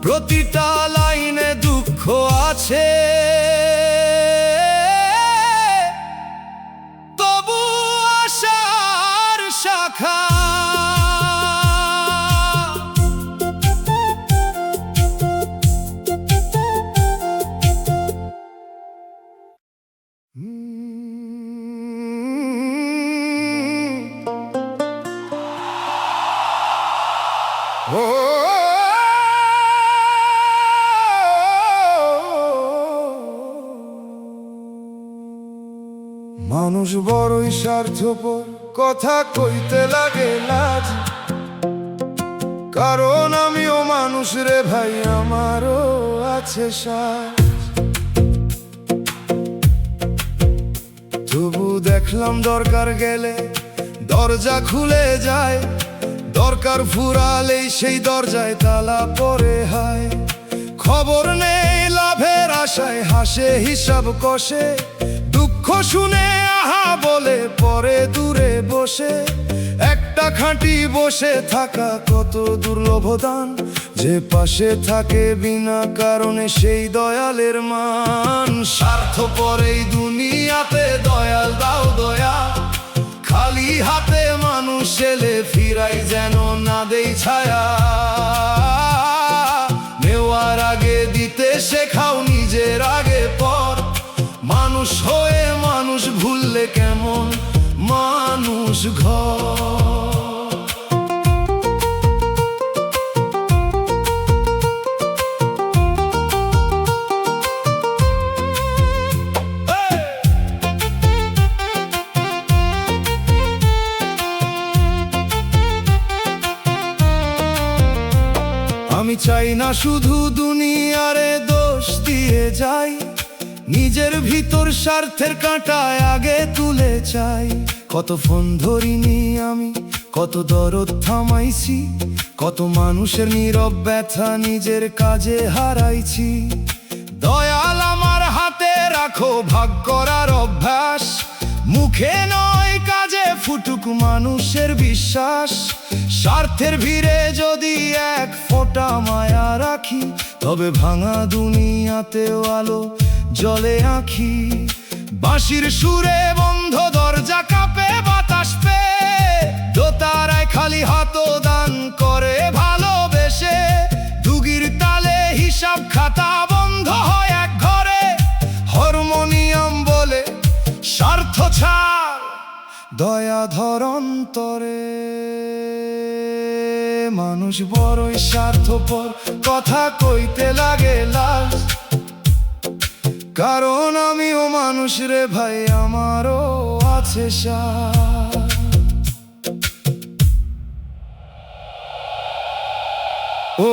প্রতিটা লাইনে দুঃখ আছে, তবু আশার শাখা। মানুষ বড়ই স্বার্থপর, কথা কইতে লাগে লাজ, কারণ আমিও মানুষ রে ভাই, আমারও আছে সাজ। তবু দেখলাম দরকার গেলে দরজা খুলে যায়, দরকার ফুরালেই সেই দরজায় তালা পড়ে হায়। খবর নেই লাভের আশায় হাসে হিসাব কষে, দুঃখ শুনে আহা বলে পরে দূরে বসে। একটা খাঁটি বসে থাকা কত দুর্লভ দান, যে পাশে থাকে বিনা কারণে সেই দয়ালের মান। স্বার্থপর এই দুনিয়াতে দয়াল দাও দয়া, খালি হাতে মানুষ এলে ফিরাই যেন না দেই ছায়া। নেওয়ার আগে দিতে শেখাও নিজের আগে পর, মানুষ হয়ে মানুষ ভুললে কেমন মানুষ ঘর। আমি চাই না শুধু দুনিয়ারে দোষ দিয়ে যাই, নিজের ভিতর স্বার্থের কাঁটায় আগে তুলে চাই। কত ফোন ধরিনি আমি, কত দরদ থামাইছি, কত মানুষের নীরব ব্যথা নিজের কাজে হারাইছি। দয়াল আমার হাতে রাখো ভাগ করার অভ্যাস, মুখে নয় কাজে ফুটুক মানুষের বিশ্বাস। স্বার্থের ভিড়ে যদি এক ফোঁটা মায়া রাখি, তবে ভাঙা দুনিয়াতেও আলো জলে আঁখি। বাঁশির সুরে বন্ধ দরজা কাঁপে বাতাস পেয়ে, দোতারায় খালি হাত দান করে ভালোবেসে। দুগির তালে হিসাব খাতা বন্ধ হয় এক ঘরে, হারমোনিয়াম বলে স্বার্থ ছাড় দয়া ধর অন্তরে। মানুষ বড়ই স্বার্থপর, কথা কইতে লাগে লাজ, কারণ আমিও মানুষ রে ভাই, আমারও আছে সাজ। ও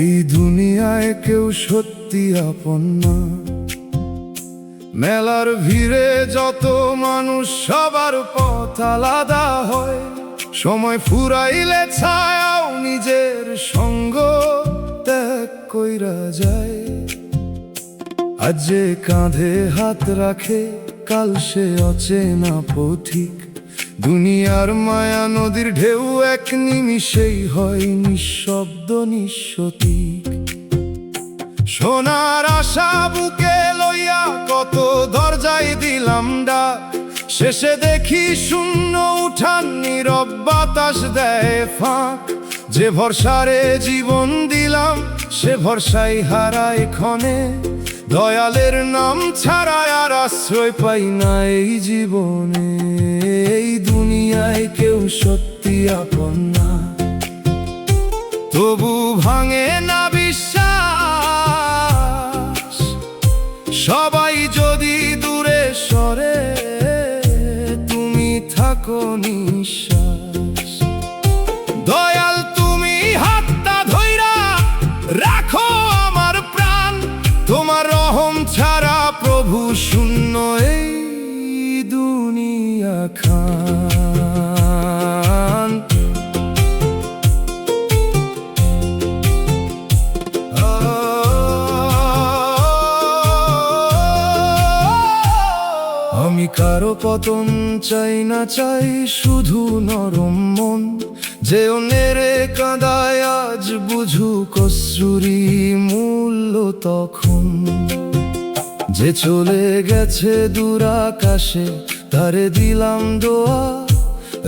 এই দুনিয়ায় কেউ সত্যি আপন না, মেলার ভিড়ে যত মানুষ সবার পথ আলাদা হয়। সময় ফুরাইলে ছায়াও নিজের সঙ্গ ত্যাগ কইরা যায়। আজ যে কাঁধে হাত রাখে কাল সে অচেনা পথিক, দুনিয়ার মায়া নদীর ঢেউ এক নিমিষেই হয় নিঃশব্দ নিঃসতিক। সোনার আশা বুকে লইয়া কত দরজায় দিলাম ডাক, শেষে দেখি শূন্য উঠান, নীরব বাতাস দেয় ফাঁক। যে ভরসারে জীবন দিলাম, সে ভরসাই হারায় ক্ষণে। দয়ালের নাম ছাড়া আর আশ্রয় পাই না এই জীবনে। এই দুনিয়ায় কেউ সত্যি আপন না, তবু ভাঙে না বিশ্বাস। সবাই যদি দূরে সরে, তুমি থাকো নিঃশ্বাস। দয়াল তুমি হাতটা ধইরা রাখো আমার প্রাণ। তোমার রহম ছাড়া প্রভু শূন্য এই দুনিয়া খান। আমি কারো পতন চাই না, চাই শুধু নরম মন। যে অন্যেরে কাঁদায় আজ বুঝু কসুরি মূল্য তখন। যে চলে গেছে দূর আকাশে, তারে দিলাম দোয়া।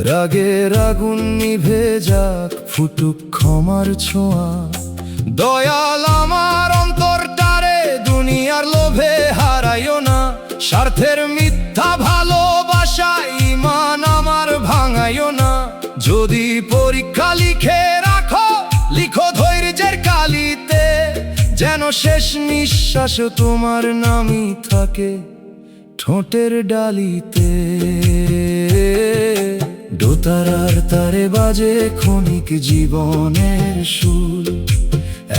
রাগের আগুন নিভে যাক, ফুটুক ক্ষমার ছোঁয়া। দয়াল আমার অন্তরটারে দুনিয়ার লোভে হারাইও না। স্বার্থের মিথ্যা ভালোবাসা ঈমান আমার ভাঙাইও না। যদি পরীক্ষা লিখে রাখো, লিখো ধৈর্যের কালিতে। যেন শেষ নিঃশ্বাস তোমার নামই থাকে ঠোঁটের ডালিতে। দোতারার তারে বাজে ক্ষণিক জীবনের সুর।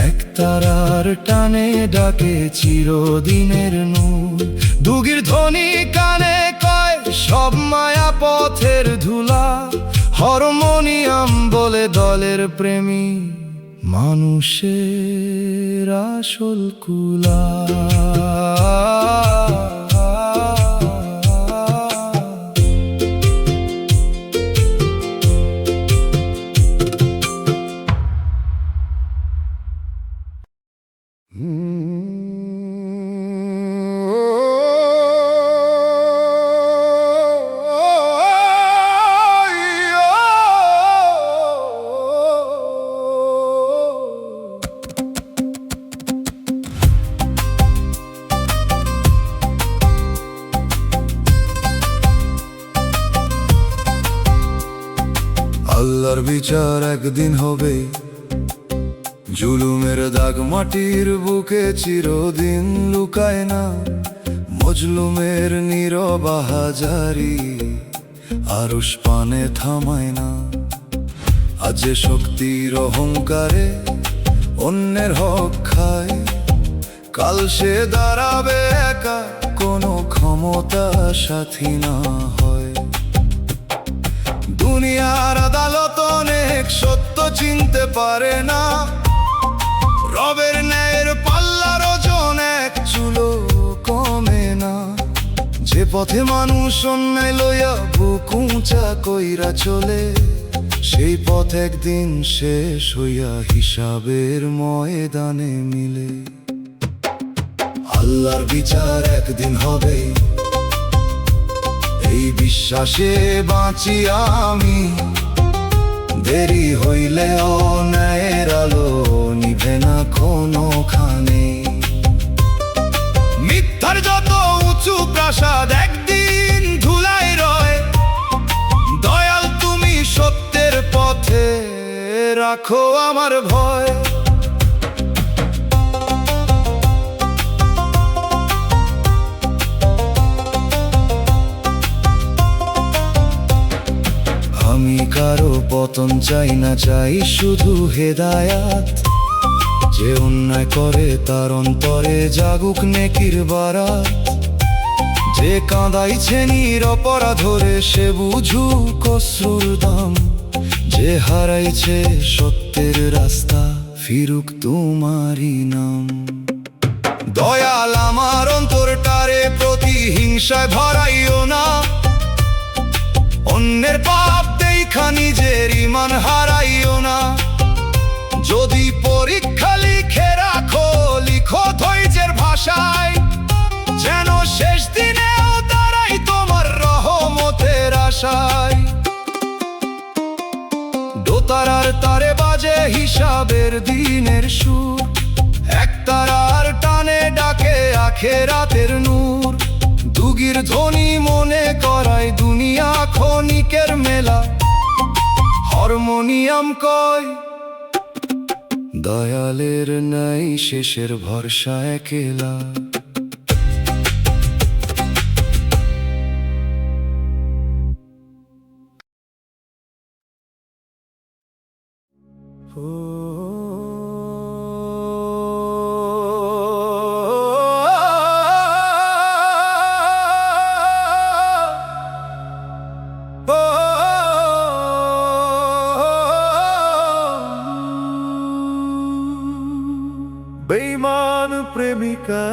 এক তারার টানে ডাকে চিরদিনের নূর। দুগির ধ্বনি কানে কয় সব মায়া পথের ধুলা। হারমোনিয়াম বলে দলের প্রেমী মানুষের আসল কুলা। আল্লাহর বিচার একদিন হবে, জুলুমের দাগ মাটির বুকে চিরদিন লুকায় না। মজলুমের নীরব হাজারি আরশ পানে থামায় না। আজ শক্তির অহংকারে অন্যের হক খায়, কাল সে দাঁড়াবে একা, কোনো ক্ষমতা সাথী না হয়। দুনিয়ার আদালত অনেক সত্য চিনতে পারে না। রবের ন্যায়ের পাল্লার ওজন এক চুলো কমে না। যে পথে মানুষ অন্যায় লইয়া বুক উঁচা কইরা চলে, সেই পথ একদিন শেষ হইয়া হিসাবের ময়দানে মিলে। আল্লাহর বিচার একদিন হবে, এই বিশ্বাসে বাঁচি আমি। দেরি হইলে অন্যায়ের আলো নিভে না কোনোখানে। মিথ্যার যত উঁচু প্রাসাদ একদিন ধুলায় রয়। দয়াল তুমি সত্যের পথে রাখো আমার ভয়। আমি কারো পতন চাই না, চাই শুধু হেদায়াত। যে অন্যায় করে তার অন্তরে জাগুক নেকির বারাত। যে কাঁদাইছে নিরপরাধরে সে বুঝুক অশ্রুর দাম। যে হারাইছে সত্যের রাস্তা ফিরুক তোমারই নাম। দয়াল আমার অন্তরটারে প্রতিহিংসায় ভরাইও না। অন্যের পাপ দেখা নিজের ঈমান হারাইও না। যদি পরীক্ষা লিখে রাখো, লিখো ধৈর্যের ভাষায়। যেন শেষ দিনেও দাঁড়াই তোমার রহমত তারে বাজে হিসাবের দিনের সুর, এক তারার টানে ডাকে আখেরাতের নূর। দুগির ধ্বনি মনে করায় দুনিয়া ক্ষণিকের মেলা, হারমোনিয়াম কয় দয়ালের নাই শেষের ভরসা একেলা। বেঈমান প্রেমিকা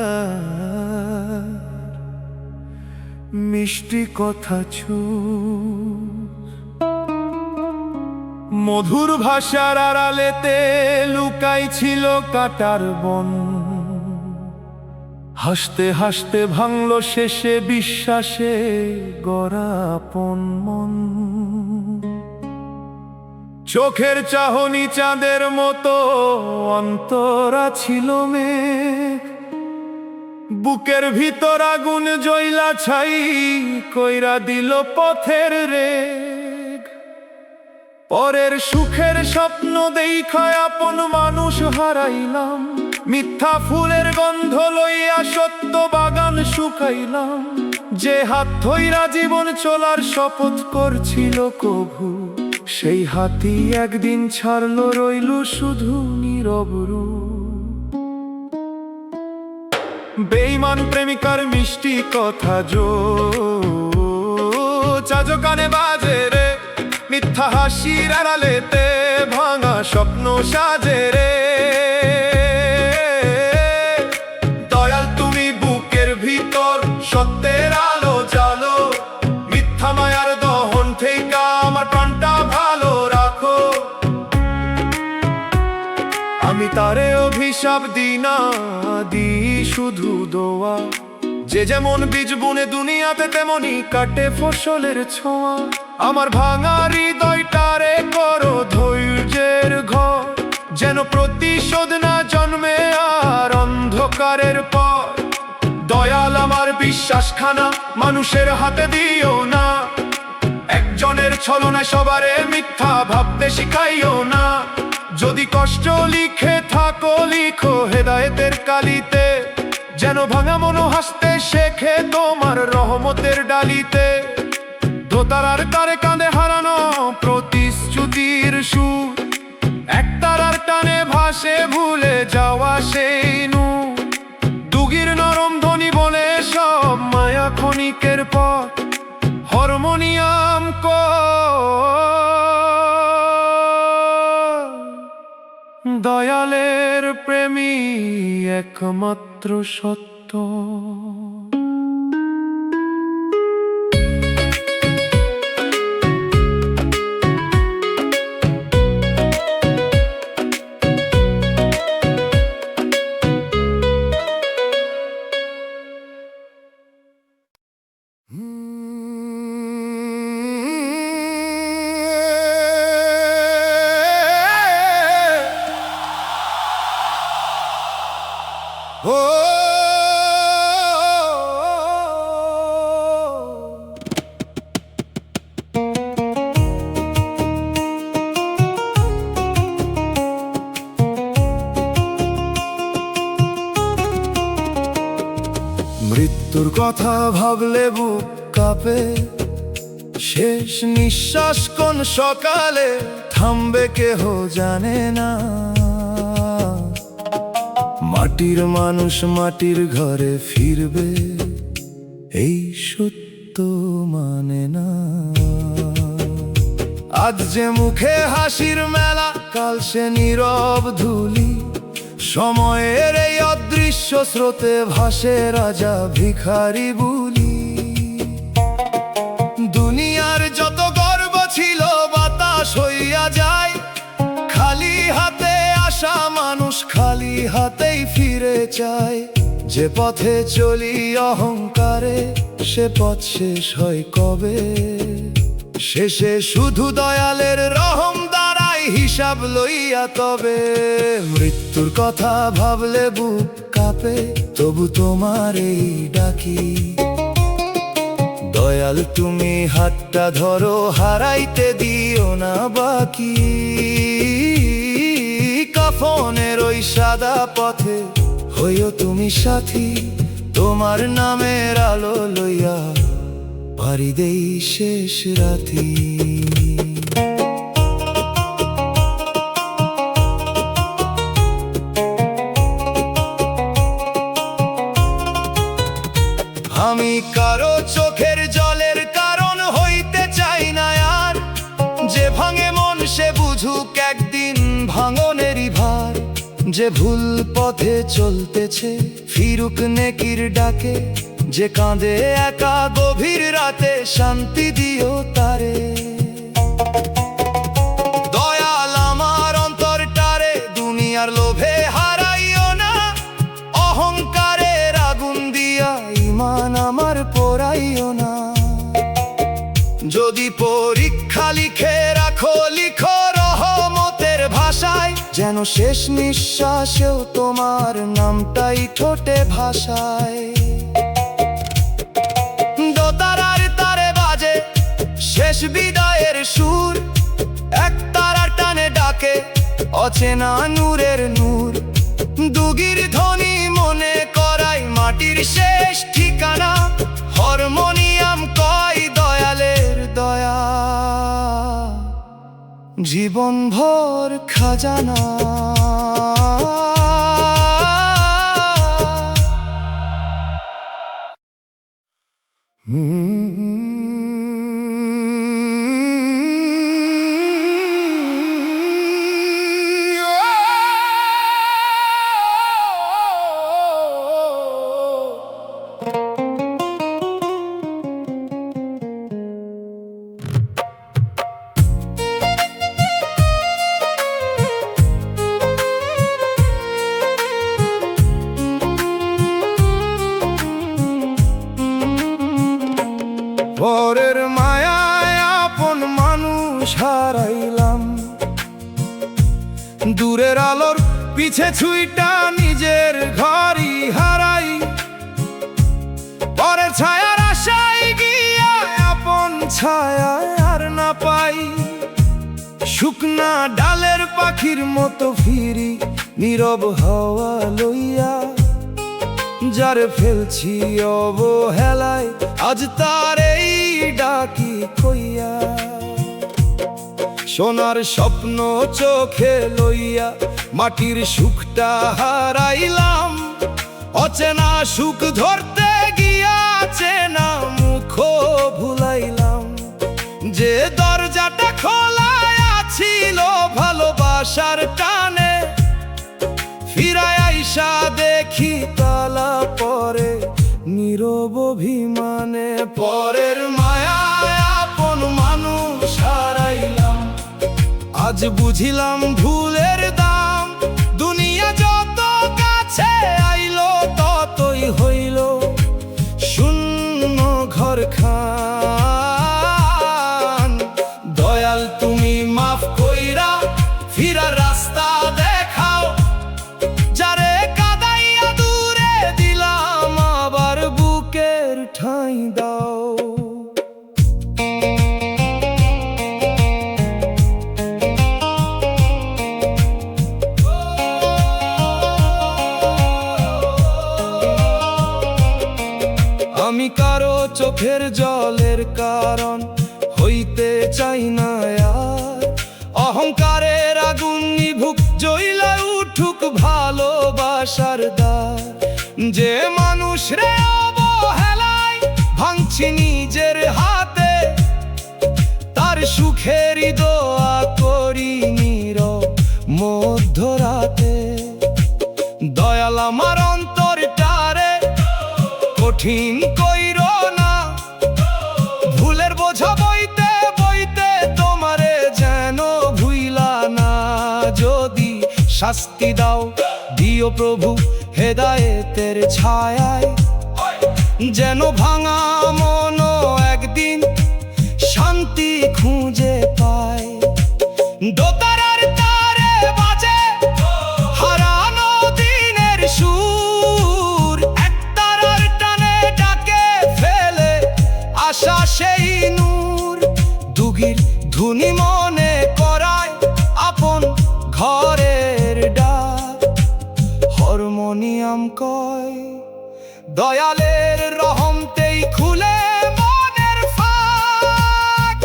মিষ্টি কথা মধুর ভাষার আড়ালেতে লুকাই ছিল কাটার বন। হাসতে হাসতে ভাঙল শেষে বিশ্বাসে গড়া আপন মন। চোখের চাহনি চাঁদের মতো অন্তরা ছিল মেঘ, বুকের ভিতর আগুন জ্বইলা ছাই কইরা দিল পথের রেগ। পরের সুখের স্বপ্ন দেখায় আপন মানুষ হারাইলাম, মিথ্যা ফুলের গন্ধ লইয়া সত্য বাগান শুকাইলাম। যে হাত ধইরা জীবন চলার শপথ করছিল কভু, সেই হাতই একদিন ছাড়লো রইল শুধু নীরব রূপ। বেঈমান প্রেমিকার মিষ্টি কথা চাজো কানে বাজে রে, মিথ্যা হাসির আড়ালেতে ভাঙা স্বপ্ন সাজে রে। দয়াল তুমি বুকের ভিতর সত্যের আলো জ্বালো, মিথ্যা মায়ার দহন থেকে আমার প্রাণটা ভালো রাখো। আমি তারে অভিশাপ দিই না, দিই শুধু দোয়া। যে যেমন বীজ বুনে দুনিয়াতে তেমনি কাটে ফসলের ছোঁয়া। আমার ভাঙা হৃদয়টারে করো ধৈর্যের ঘর, যেন প্রতিশোধ না জন্মে আর অন্ধকারের পর। দয়াল আমার বিশ্বাস খানা মানুষের হাতে দিও না, একজনের ছলনায় সবারে মিথ্যা ভাবতে শিখাইও না। যদি কষ্ট লিখে থাকো লিখো হেদায়েতের কালিতে, যেন ভাঙা মন হাসতে শেখে তোমার রহমতের ডালিতে। দোতারার তারে কাঁধে হারানো প্রতিশ্রুতির সুর, এক তারার টানে ভাসে ভুলে যাওয়া সেই নূর। দুগির নরম ধ্বনি বলে সব মায়া ক্ষণিকের পথ, হারমোনিয়াম দয়ালের প্রেমী একমাত্র সত্য। মৃত্যুর কথা ভাবলে বুক কাঁপে, শেষ নিঃশ্বাস কোন সকালে থামবে কেহ জানে না। মাটির মানুষ মাটির ঘরে ফিরবে এই সত্য মানে না। আজ যে মুখে হাসির মেলা কাল সে নীরব ধুলি, সময়ের এই অদৃশ্য স্রোতে ভাসে রাজা ভিখারি বুলি। দুনিয়ার যত গর্ব ছিল বাতাস হইয়া যায়, খালি হাতে আসা মানুষ খালি হাতেই ফিরে চায়। যে পথে চলি অহংকারে সে পথ শেষ হয় কবে, শেষে শুধু দয়ালের রহম দাঁড়ায় হিসাব লইয়া, তবে মৃত্যুর কথা ভাবলে বুক কাঁপে, তবু তোমার এই ডাকি। দয়াল তুমি হাতটা ধরো, হারাইতে দিও না বাকি। কাফনের ওই সাদা পথে হইও তুমি সাথী, তোমার নামের আলো লইয়া পারি দেই শেষ রাতি। আমি কারো চোখের জলের কারণ হইতে চাই না আর, যে ভাঙে মন সে বুঝুক একদিন ভাঙনেরই ভার। যে ভুল পথে চলতেছে ফিরুক নেকির ডাকে, যে কাঁদে একা গভীর রাতে শান্তি দিও তারে। দয়াল আমার অন্তরটারে দুনিয়ার লোভে হারাইও না, অহংকারের আগুন দিয়া ইমান আমার পোড়াইও না। যদি পরীক্ষা লিখে রাখো, লিখো রহমতের ভাষায়, যেন শেষ নিঃশ্বাসেও তোমার নামটাই ঠোঁটে ভাষায়। দোতারার তারে বাজে শেষ বিদায়ের সুর, এক তারার টানে ডাকে অচেনা নূরের নূর। দুগির ধ্বনি মনে করাই মাটির শেষ ঠিকানা, হারমোনিয়াম কয় দয়ালের দয়া, জীবন ভর খাজানা। পরের মায়ায় আপন মানুষ হারাইলাম, দূরের আলোর পিছে ছুইটা নিজের ঘরই হারাই। পরের ছায়ার আশায় গিয়া আপন ছায়া আর না পাই। শুকনা ডালের পাখির মতো ফিরি নীরব হাওয়া লইয়া, যারে ফেলছি অবহেলায় আজ তার এই ডাকি কইয়া। সোনার স্বপ্ন চোখে লইয়া মাটির সুখটা হারাইলাম, অচেনা সুখ ধরতে গিয়া চেনা মুখ ভুলাইলাম। যে দরজাটা খোলা ছিল ভালোবাসার টানে, ফিরায় আইসা দেখি তালা পরে নীরব অভিমানে। পরের মায়ায় আপন মানুষ হারাইলাম, আজ বুঝিলাম ভুলের দাম। দুনিয়া যত কাছে আইলো ততই হইল শূন্য ঘর খান। দয়াল তুমি মাফ কইরা ফিরার রাস্তা দেখাও, যারে কাদাইয়া দূরে দিলাম আবার বুকের ঠাঁই দাও। আমি কারো চোখের জলের কারণ হইতে চাই না আর, অহংকারের আগুন নিভুক জ্বলা উঠুক ভালোবাসার দ্বার। যে মানুষ রে অবহেলায় ভাঙছি নিজের হাতে, তার সুখেরই দোয়া করি নীরব মধ্যরাতে। দয়াল আমার অন্তরটারে কঠিন কইরো না, ভুলের বোঝা বইতে বইতে তোমারে যেন ভুইলা না। যদি শাস্তি দাও দিও প্রভু হেদায়েতের ছায়ায়, যেন ভাঙা মন একদিন শান্তি খুঁজে পায়। দোতারার হারমোনিয়াম কয় দয়ালের রহমতেই খুলে মনের ফাঁক।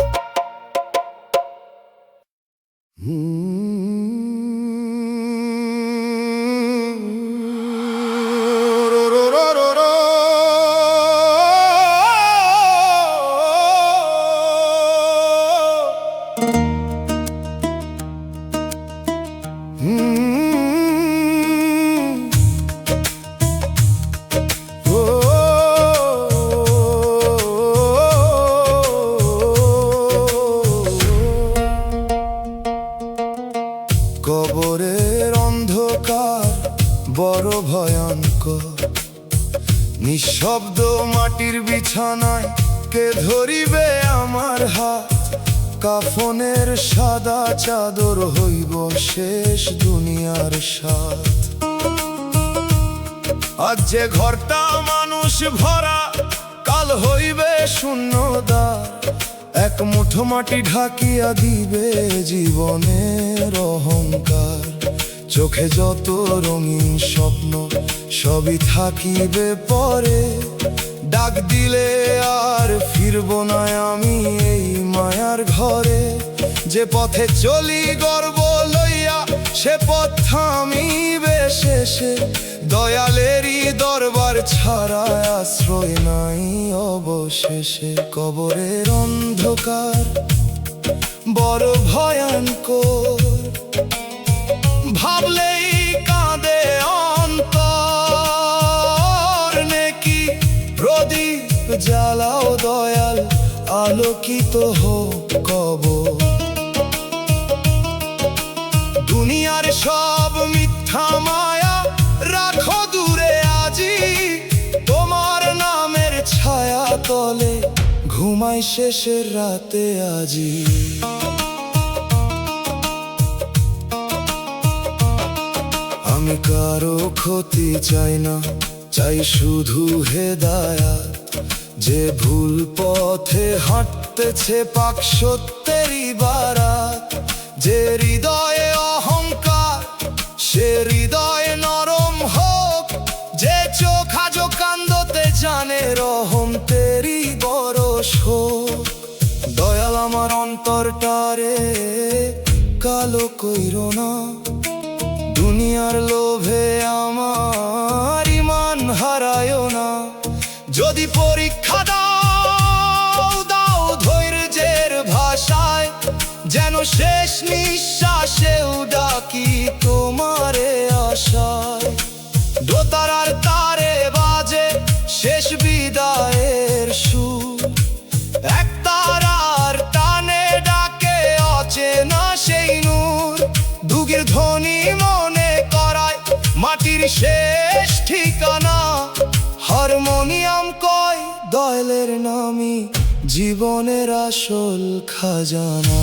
কবরের অন্ধকার বড় ভয়ঙ্কর, নিঃশব্দ মাটির বিছানায় কে ধরিবে আমার হাত, কাফনের সাদা চাদর হইব শেষ দুনিয়ার সাথ। আজ যে ঘরটা মানুষ ভরা কাল হইবে শূন্যদ্বার, এক মুঠো মাটি ঢাকিয়া দিবে জীবনের অহংকার। চোখে যত রঙিন স্বপ্ন সবই থাকিবে পরে, ডাক দিলে আর ফিরব না আমি এই মায়ার ঘরে। যে পথে চলি গর্ব লইয়া সে পথ থামিবে শেষে, দয়ালেরই দরবার ছাড়া আশ্রয় নাই অবশেষে। কবরের অন্ধকার বড় ভয়ঙ্কর, ভাবলেই কাঁদে অন্তর। নেকি প্রদীপ জ্বালাও দয়াল, আলোকিত হোক কবর। দুনিয়ার সব মিথ্যা মায়া রাখো দূরে আজি, তোমার নামের ছায়া তলে ঘুমাই শেষের রাতে আজি। আমি কারো ক্ষতি চাই না, চাই শুধু হেদায়াত। যে ভুল পথে হাঁটতেছে পাক সত্যেরই বারাত। যে হৃদয়ে অহংকার সে হৃদয় নরম হোক, যে চোখ আজো কান্দতে জানে রহম তেরি বড় শোক। দয়াল আমার অন্তরটারে কালো কইরো না, দুনিয়ার লোভে আমার ইমান হারায়ও না। যদি পরীক্ষা দাও ধৈর্যের ভাষায়, যেন শেষ নিঃশ্বাসেও ডাকি তোমারে আশায়। দোতারার তারে বাজে শেষ বিদায়ের সুর, এক তারার টানে ডাকে অচেনা সেই নূর। দুগির ধ্বনি মনে করায় মাটির শেষ ঠিকানা, হারমোনিয়াম কয় দয়ালের নামই জীবনের আসল খাজানা।